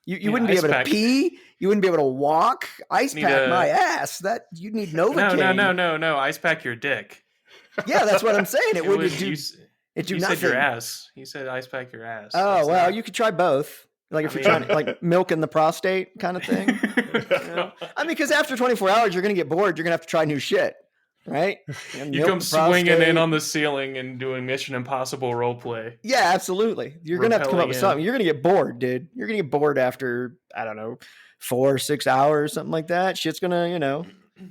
Speaker 1: you wouldn't be able to pee. You wouldn't be able to walk. Ice pack my ass. That you'd need Novocaine.
Speaker 2: No. Ice pack your dick.
Speaker 1: Yeah, that's what I'm saying. It wouldn't do. It do
Speaker 2: you
Speaker 1: nothing.
Speaker 2: Said your ass. You said ice pack your ass.
Speaker 1: Oh well, you could try both. Like if you're trying to, like milking the prostate kind of thing. I mean, because after 24 hours, you're gonna get bored. You're gonna have to try new shit. right?
Speaker 2: You come swinging in on the ceiling and doing Mission Impossible role play.
Speaker 1: Yeah, absolutely. You're going to have to come up with something. You're going to get bored, dude. You're going to get bored after, I don't know, 4 or 6 hours, something like that. Shit's going to,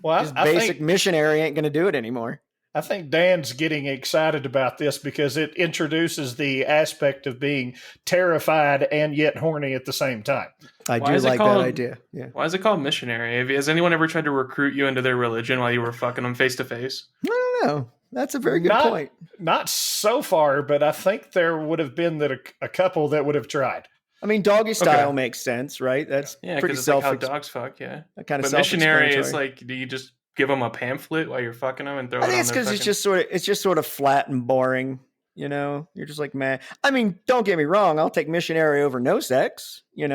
Speaker 1: just basic missionary ain't going to do it anymore.
Speaker 3: I think Dan's getting excited about this because it introduces the aspect of being terrified and yet horny at the same time.
Speaker 1: I do like that idea. Yeah.
Speaker 2: Why is it called missionary? Has anyone ever tried to recruit you into their religion while you were fucking them face to face?
Speaker 1: I don't know. That's a very good point.
Speaker 3: Not so far, but I think there would have been a couple that would have tried.
Speaker 1: I mean, doggy style makes sense, right? That's pretty
Speaker 2: it's like how dogs fuck, yeah.
Speaker 1: That kind of
Speaker 2: but missionary is like, do you just give them a pamphlet while you're fucking them and throw it on their
Speaker 1: because it's just sort of flat and boring. You're just like, man. I mean, don't get me wrong. I'll take missionary over no sex. I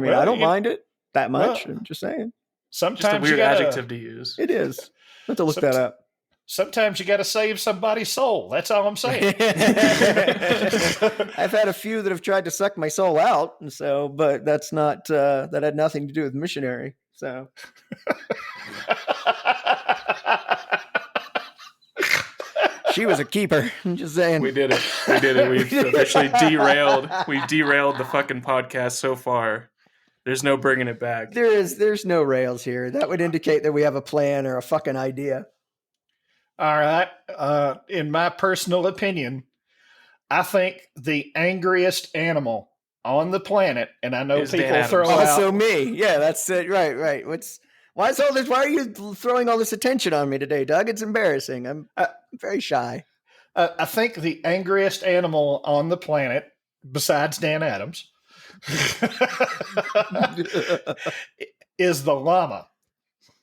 Speaker 1: mean, I don't mind it that much. I'm just saying.
Speaker 2: Sometimes just a weird adjective to use.
Speaker 1: It is. I have to look that up.
Speaker 3: Sometimes you got to save somebody's soul. That's all I'm saying.
Speaker 1: I've had a few that have tried to suck my soul out, and so, but that's not that had nothing to do with missionary. So, she was a keeper. I'm just saying.
Speaker 2: We did it. We've officially derailed. We've derailed the fucking podcast so far. There's no bringing it back.
Speaker 1: There's no rails here. That would indicate that we have a plan or a fucking idea.
Speaker 3: All right. In my personal opinion, I think the angriest animal on the planet, and I know people throw out.
Speaker 1: Also me. Yeah, that's it. Right. Why are you throwing all this attention on me today, Doug? It's embarrassing. I'm very shy.
Speaker 3: I think the angriest animal on the planet, besides Dan Adams, is the llama.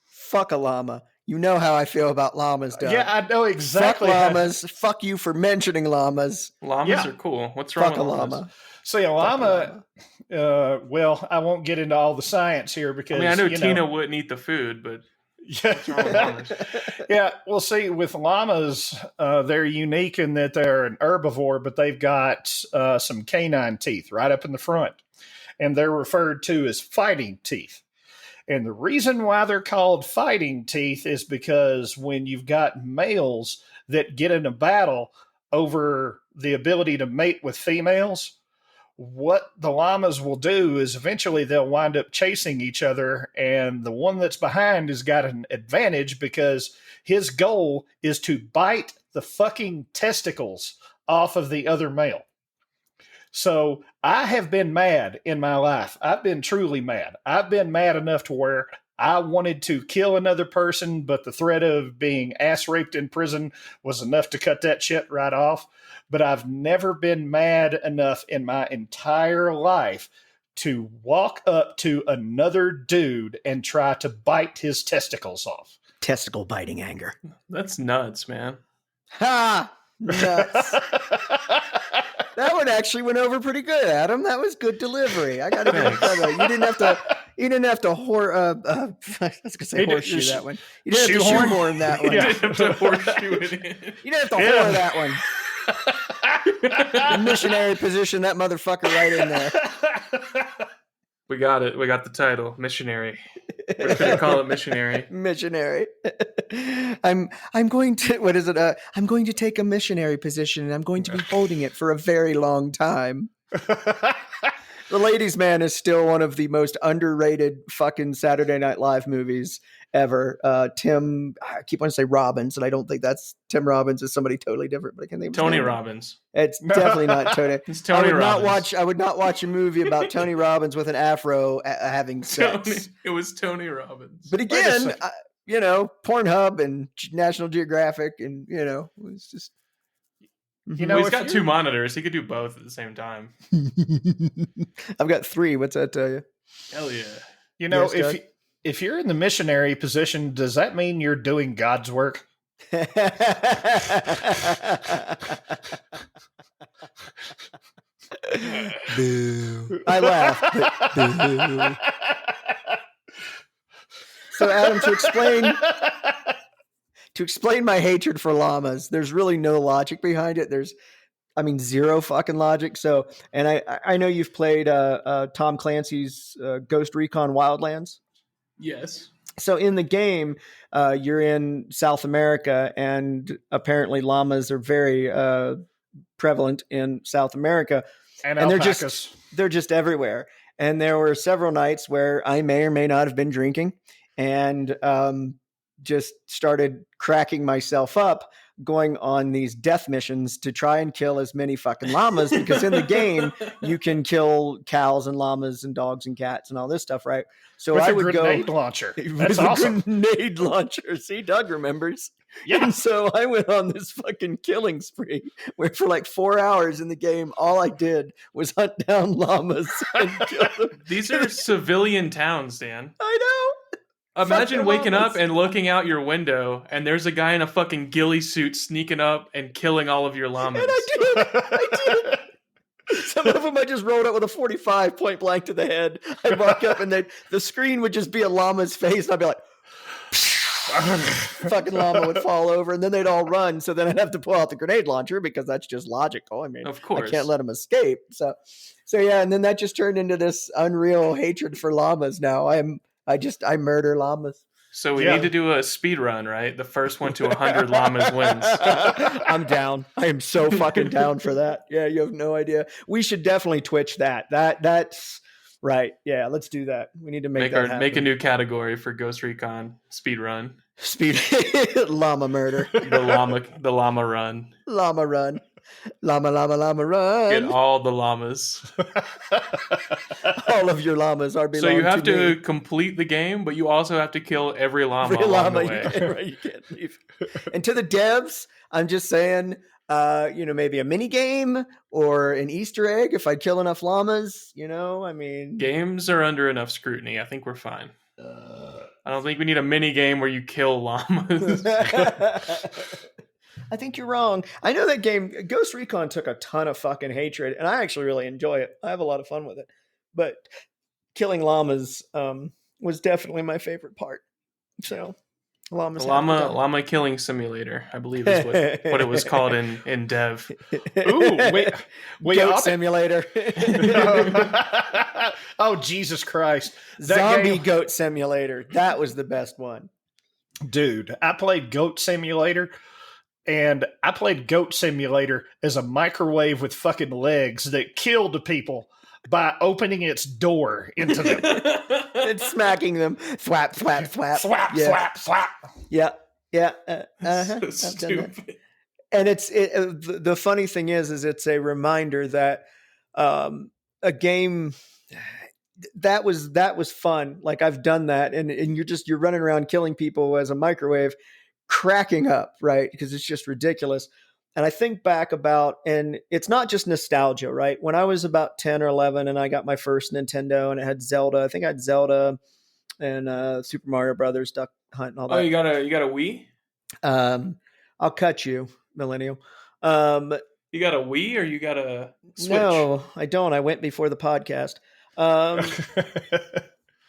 Speaker 1: Fuck a llama. You know how I feel about llamas, Doug.
Speaker 3: Yeah, I know exactly.
Speaker 1: Fuck llamas. Fuck you for mentioning llamas.
Speaker 2: Llamas are cool. What's wrong with
Speaker 1: a llama?
Speaker 3: So a llama, well, I won't get into all the science here because
Speaker 2: I know Tina wouldn't eat the food, but what's wrong with llamas?
Speaker 3: Yeah, well, see, with llamas, they're unique in that they're an herbivore, but they've got some canine teeth right up in the front, and they're referred to as fighting teeth. And the reason why they're called fighting teeth is because when you've got males that get in a battle over the ability to mate with females, what the llamas will do is eventually they'll wind up chasing each other, and the one that's behind has got an advantage because his goal is to bite the fucking testicles off of the other male. So I have been mad in my life. I've been truly mad. I've been mad enough to where I wanted to kill another person, but the threat of being ass raped in prison was enough to cut that shit right off. But I've never been mad enough in my entire life to walk up to another dude and try to bite his testicles off.
Speaker 1: Testicle biting anger.
Speaker 2: That's nuts, man.
Speaker 1: Ha! Nuts. That one actually went over pretty good, Adam. That was good delivery. I got to give credit. You didn't have to. I was gonna say horseshoe that one. You didn't have to shoehorn that one.
Speaker 2: You didn't have to horseshoe it in.
Speaker 1: You didn't have to whore that one. The missionary position, that motherfucker right in there.
Speaker 2: We got it. We got the title, missionary. We're going to call it missionary.
Speaker 1: Missionary. I'm going to. What is it? I'm going to take a missionary position, and I'm going to be holding it for a very long time. The Ladies' Man is still one of the most underrated fucking Saturday Night Live movies ever. I keep wanting to say Robbins, and I don't think that's Tim Robbins. Is somebody totally different, but I can't think of
Speaker 2: Tony Robbins.
Speaker 1: It's definitely not Tony.
Speaker 2: It's Tony
Speaker 1: Robbins. I would not watch a movie about Tony Robbins with an afro having sex.
Speaker 2: It was Tony Robbins.
Speaker 1: But again, Pornhub and National Geographic, and it was just.
Speaker 2: He's got 2 monitors. He could do both at the same time.
Speaker 1: I've got 3. What's that tell you?
Speaker 2: Hell yeah.
Speaker 3: If you're in the missionary position, does that mean you're doing God's work?
Speaker 1: Boo. I laughed. Boo. So, Adam, to explain my hatred for llamas, there's really no logic behind it. There's zero fucking logic. So, and I know you've played Tom Clancy's Ghost Recon Wildlands.
Speaker 2: Yes.
Speaker 1: So in the game, you're in South America, and apparently llamas are very prevalent in South America,
Speaker 3: And
Speaker 1: and
Speaker 3: alpacas.
Speaker 1: they're just everywhere. And there were several nights where I may or may not have been drinking, and just started cracking myself up going on these death missions to try and kill as many fucking llamas, because in the game you can kill cows and llamas and dogs and cats and all this stuff, right? So
Speaker 3: With
Speaker 1: I
Speaker 3: a
Speaker 1: would
Speaker 3: grenade
Speaker 1: go
Speaker 3: launcher.
Speaker 1: with
Speaker 3: That's
Speaker 1: a
Speaker 3: awesome.
Speaker 1: grenade launcher. See, Doug remembers.
Speaker 3: Yeah.
Speaker 1: And so I went on this fucking killing spree where for like 4 hours in the game, all I did was hunt down llamas and kill them.
Speaker 2: These are civilian towns, Dan.
Speaker 1: I know.
Speaker 2: Imagine
Speaker 1: Fucking
Speaker 2: waking
Speaker 1: llamas.
Speaker 2: up and looking out your window, and there's a guy in a fucking ghillie suit sneaking up and killing all of your llamas.
Speaker 1: And I did. Some of them I just rolled up with a 45 point blank to the head. I'd walk up and the screen would just be a llama's face. And I'd be like, fucking llama would fall over, and then they'd all run. So then I'd have to pull out the grenade launcher, because that's just logical. I mean,
Speaker 2: Of course.
Speaker 1: I can't let them escape. So yeah, and then that just turned into this unreal hatred for llamas. Now I murder llamas.
Speaker 2: So we
Speaker 3: Yeah.
Speaker 2: need to do a speed run, right? The first one to 100 llamas wins.
Speaker 1: I'm down. I am so fucking down for that. Yeah, you have no idea. We should definitely Twitch that. That's right. Yeah, let's do that. We need to make that happen.
Speaker 2: Make a new category for Ghost Recon speed run.
Speaker 1: Speed llama murder.
Speaker 2: The llama run.
Speaker 1: Llama run. Llama run.
Speaker 2: Get all the llamas.
Speaker 1: All of your llamas are belong
Speaker 2: So you have
Speaker 1: to
Speaker 2: to complete the game, but you also have to kill every llama
Speaker 1: every
Speaker 2: along
Speaker 1: llama
Speaker 2: the way.
Speaker 1: you can't leave. And to the devs, I'm just saying, maybe a mini game or an Easter egg if I kill enough llamas. I mean,
Speaker 2: Games are under enough scrutiny. I think we're fine. I don't think we need a mini game where you kill llamas.
Speaker 1: I think you're wrong. I know that game, Ghost Recon, took a ton of fucking hatred, and I actually really enjoy it. I have a lot of fun with it. But killing llamas was definitely my favorite part. So, llamas.
Speaker 2: Llama killing simulator, I believe is what it was called in dev.
Speaker 3: Ooh, wait.
Speaker 1: Goat Simulator.
Speaker 3: Oh, Jesus Christ.
Speaker 1: Zombie Goat Simulator. That was the best one.
Speaker 3: Dude, I played Goat Simulator, and I played Goat Simulator as a microwave with fucking legs that killed people by opening its door into them.
Speaker 1: And smacking them. Thwap, thwap, thwap.
Speaker 3: Slap,
Speaker 1: Yeah.
Speaker 3: slap, slap.
Speaker 1: Yeah. Yeah.
Speaker 2: So
Speaker 1: I've done that.
Speaker 2: stupid.
Speaker 1: And the funny thing is it's a reminder that a game that was fun. Like, I've done that, and you're running around killing people as a microwave, cracking up, right? Because it's just ridiculous. And I think back about, and it's not just nostalgia, right? When I was about 10 or 11 and I got my first Nintendo, and it had Zelda. I think I had Zelda and Super Mario Brothers, Duck Hunt, and all that.
Speaker 2: Oh, you got a Wii?
Speaker 1: I'll cut you, millennial.
Speaker 2: You got a Wii or you got a Switch?
Speaker 1: No, I don't. I went before the podcast.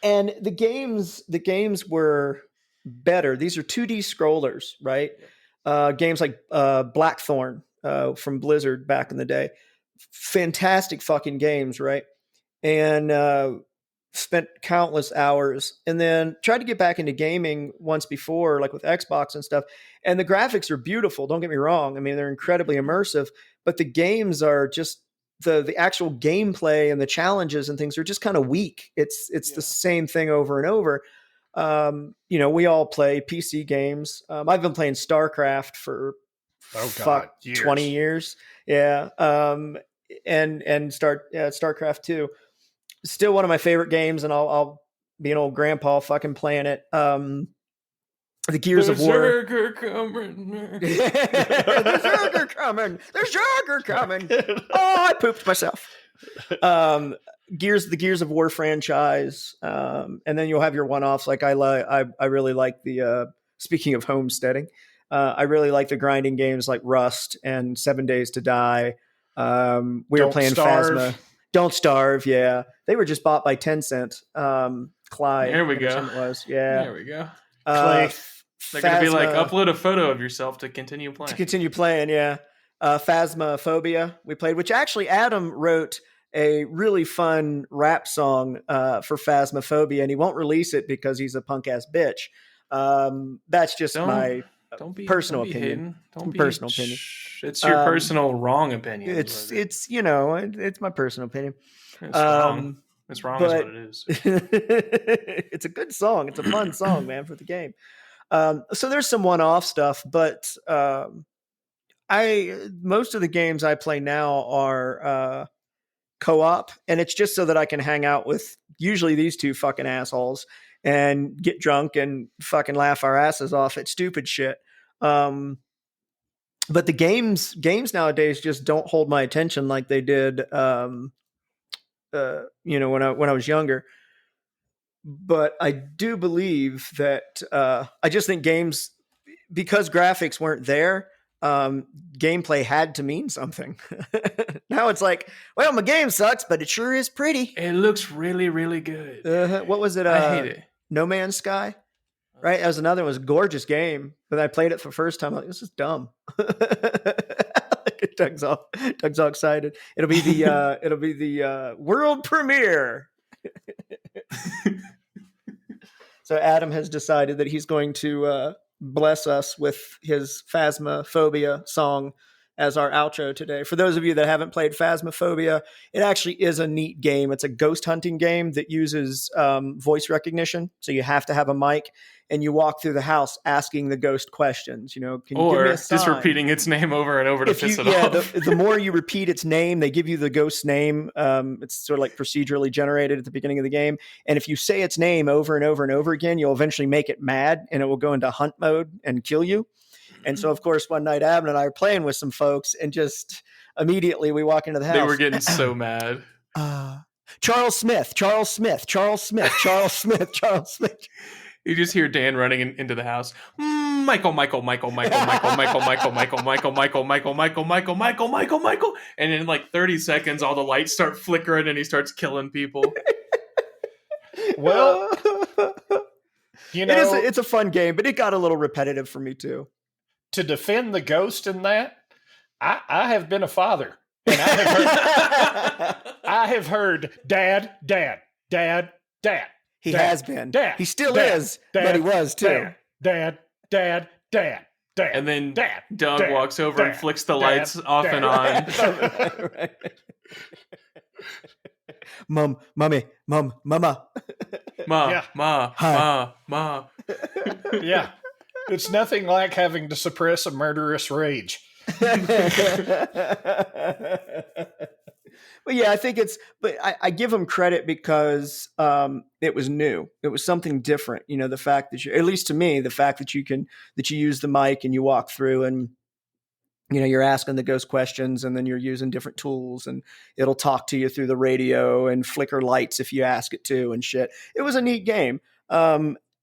Speaker 1: And the games were better. These are 2D scrollers, right? Games like Blackthorn from Blizzard back in the day. Fantastic fucking games, right? And spent countless hours, and then tried to get back into gaming once before, like with Xbox and stuff. And the graphics are beautiful. Don't get me wrong. I mean, they're incredibly immersive, but the games are just the actual gameplay and the challenges and things are just kind of weak. It's the same thing over and over. We all play PC games. I've been playing StarCraft for 20 years. Yeah. And StarCraft 2. Still one of my favorite games, and I'll be an old grandpa fucking playing it. The Gears of War.
Speaker 2: Zerger coming.
Speaker 1: The Zerger coming. The Zerger coming. Oh, I pooped myself. The Gears of War franchise, and then you'll have your one-offs. Like I really like the. Speaking of homesteading, I really like the grinding games like Rust and 7 Days to Die. We were playing Phasma. Don't Starve, yeah. They were just bought by Tencent. Clyde.
Speaker 2: There we go.
Speaker 1: It was, yeah.
Speaker 2: There we go.
Speaker 3: Clay.
Speaker 2: They're going to be like, upload a photo of yourself to continue playing.
Speaker 1: Yeah. Phasmophobia we played, which actually Adam wrote a really fun rap song for Phasmophobia, and he won't release it because he's a punk ass bitch. That's just my personal
Speaker 2: don't be
Speaker 1: opinion.
Speaker 2: hating. Don't be
Speaker 1: Personal opinion.
Speaker 2: It's your personal wrong opinion.
Speaker 1: It's it's my personal opinion.
Speaker 2: It's wrong. It's wrong is what it is.
Speaker 1: It's a good song. It's a fun song, man, for the game. So there's some one-off stuff, but most of the games I play now are co-op, and it's just so that I can hang out with usually these two fucking assholes and get drunk and fucking laugh our asses off at stupid shit. But the games nowadays just don't hold my attention like they did when I was younger. But I do believe that I just think games, because graphics weren't there, gameplay had to mean something. Now it's like, well, my game sucks, but it sure is pretty.
Speaker 2: It looks really, really good.
Speaker 1: What was it?
Speaker 2: I hate it.
Speaker 1: No Man's Sky, right? That was another one. It was a gorgeous game, but I played it for the first time. I'm like, this is dumb. Doug's all excited. It'll be the world premiere. So Adam has decided that he's going to bless us with his Phasmophobia song as our outro today. For those of you that haven't played Phasmophobia, it actually is a neat game. It's a ghost hunting game that uses voice recognition. So you have to have a mic, and you walk through the house asking the ghost questions. Can you give me a sign?
Speaker 2: Just repeating its name over and over to piss it off.
Speaker 1: The more you repeat its name, they give you the ghost's name. It's sort of like procedurally generated at the beginning of the game. And if you say its name over and over and over again, you'll eventually make it mad, and it will go into hunt mode and kill you. And so, of course, one night, Adam and I are playing with some folks, and just immediately we walk into the house.
Speaker 2: They were getting so mad.
Speaker 1: Charles Smith.
Speaker 2: You just hear Dan running into the house. Michael. And in like 30 seconds, all the lights start flickering and he starts killing people.
Speaker 3: Well,
Speaker 1: it's a fun game, but it got a little repetitive for me too.
Speaker 3: To defend the ghost in that, I have been a father. And I have heard dad.
Speaker 1: He
Speaker 3: dad,
Speaker 1: has been.
Speaker 3: Dad.
Speaker 1: He still
Speaker 3: dad,
Speaker 1: is,
Speaker 3: dad,
Speaker 1: but he was too.
Speaker 3: Dad.
Speaker 2: And then Doug
Speaker 3: dad,
Speaker 2: walks over
Speaker 3: dad,
Speaker 2: and flicks the
Speaker 3: dad,
Speaker 2: lights off and on.
Speaker 1: Right. Mama.
Speaker 2: Ma.
Speaker 3: Yeah. It's nothing like having to suppress a murderous rage.
Speaker 1: But yeah, I think I give them credit because it was new. It was something different. The fact that at least to me, the fact that you use the mic and you walk through and, you're asking the ghost questions, and then you're using different tools, and it'll talk to you through the radio and flicker lights if you ask it to and shit. It was a neat game.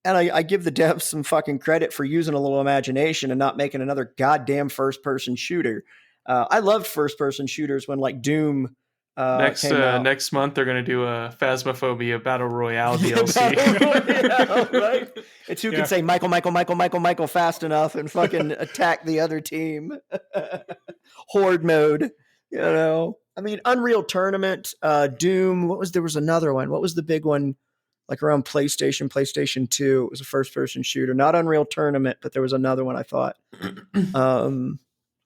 Speaker 1: And I give the devs some fucking credit for using a little imagination and not making another goddamn first-person shooter. I loved first-person shooters when like Doom
Speaker 2: next month they're going to do a Phasmophobia Battle Royale DLC.
Speaker 1: Royale, right? It's who can say Michael fast enough and fucking attack the other team. Horde mode, I mean, Unreal Tournament, Doom. There was another one. What was the big one? Like around PlayStation 2. It was a first-person shooter. Not Unreal Tournament, but there was another one I thought.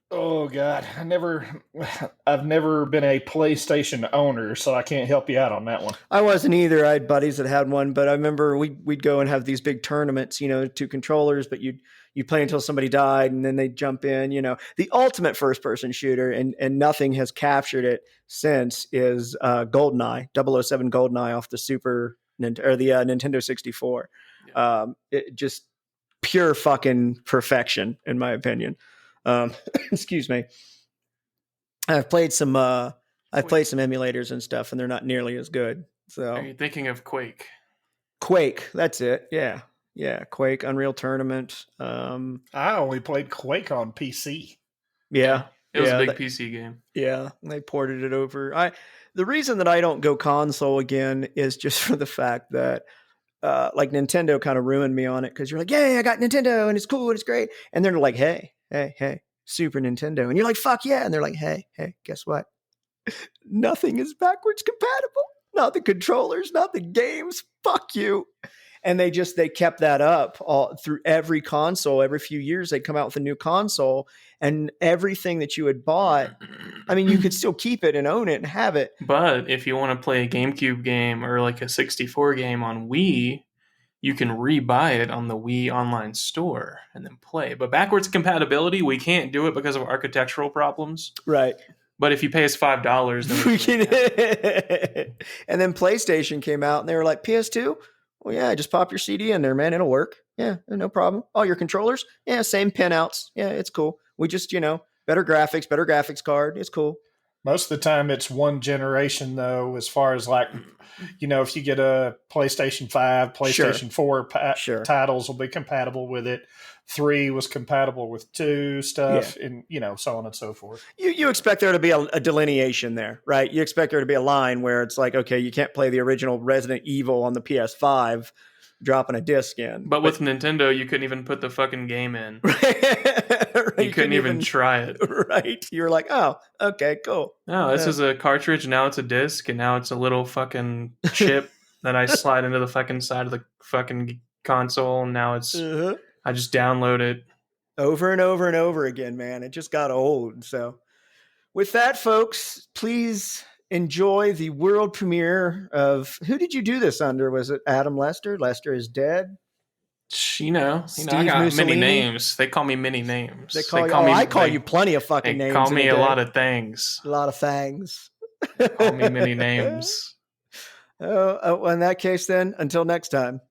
Speaker 3: Oh God, I've never been a PlayStation owner, so I can't help you out on that one.
Speaker 1: I wasn't either. I had buddies that had one, but I remember we'd go and have these big tournaments, 2 controllers, but you'd play until somebody died, and then they'd jump in. The ultimate first-person shooter, and nothing has captured it since, is GoldenEye, 007 GoldenEye off the Nintendo 64. Yeah. It just pure fucking perfection, in my opinion. Excuse me. I've played some emulators and stuff, and they're not nearly as good. So,
Speaker 2: are you thinking of Quake?
Speaker 1: Quake, that's it. Yeah. Quake, Unreal Tournament.
Speaker 3: I only played Quake on PC.
Speaker 1: Yeah,
Speaker 2: it was a big PC game.
Speaker 1: Yeah, they ported it over. The reason that I don't go console again is just for the fact that like Nintendo kind of ruined me on it, because you're like, yay, I got Nintendo and it's cool and it's great, and they're like, hey, Super Nintendo, and you're like, fuck yeah, and they're like, hey, guess what? Nothing is backwards compatible. Not the controllers, not the games. Fuck you. And they kept that up all through every console. Every few years, they'd come out with a new console, and everything that you had bought, I mean, you could still keep it and own it and have it.
Speaker 2: But if you want to play a GameCube game or like a 64 game on Wii, you can rebuy it on the Wii online store and then play. But backwards compatibility, we can't do it because of architectural problems.
Speaker 1: Right.
Speaker 2: But if you pay us $5, then we can.
Speaker 1: And then PlayStation came out, and they were like, PS2? Well, yeah, just pop your CD in there, man. It'll work. Yeah, no problem. All your controllers? Yeah, same pinouts. Yeah, it's cool. We just, better graphics card. It's cool.
Speaker 3: Most of the time it's one generation, though, as far as like, if you get a PlayStation 5, PlayStation 4 titles will be compatible with it. 3 was compatible with 2 stuff, and, so on and so forth.
Speaker 1: You expect there to be a delineation there, right? You expect there to be a line where it's like, okay, you can't play the original Resident Evil on the PS5 dropping a disc in.
Speaker 2: But with Nintendo, you couldn't even put the fucking game in. You couldn't even try it.
Speaker 1: Right. You were like, oh, okay, cool.
Speaker 2: No, this is a cartridge. Now it's a disc, and now it's a little fucking chip that I slide into the fucking side of the fucking console, and now it's... I just download it.
Speaker 1: Over and over and over again, man. It just got old. So with that, folks, please enjoy the world premiere of... Who did you do this under? Was it Adam Lester? Lester is dead?
Speaker 2: I got
Speaker 1: Mussolini?
Speaker 2: many names. They call me many names.
Speaker 1: I call you plenty of fucking names.
Speaker 2: They call me a lot of things.
Speaker 1: A lot of things.
Speaker 2: They call me many names.
Speaker 1: Oh, in that case, then, until next time.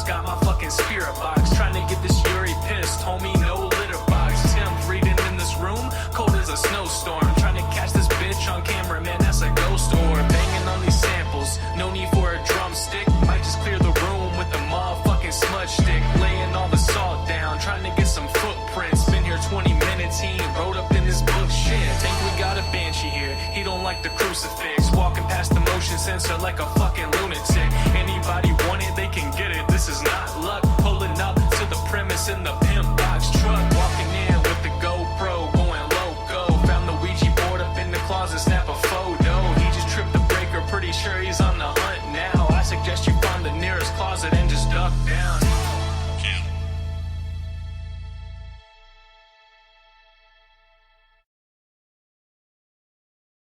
Speaker 4: Got my fucking spirit box, trying to get this Yuri pissed, homie, no litter box. Tim breathing in this room, cold as a snowstorm. Trying to catch this bitch on camera, man, that's a ghost orb. Banging on these samples, no need for a drumstick. Might just clear the room with the motherfucking smudge stick. Laying all the salt down, trying to get some footprints. Been here 20 minutes, he ain't wrote up in this book shit. Think we got a banshee here, he don't like the crucifix. Walking past the motion sensor like a fucking lunatic. Anybody want it, they can get it. This is not luck, pulling up to the premise in the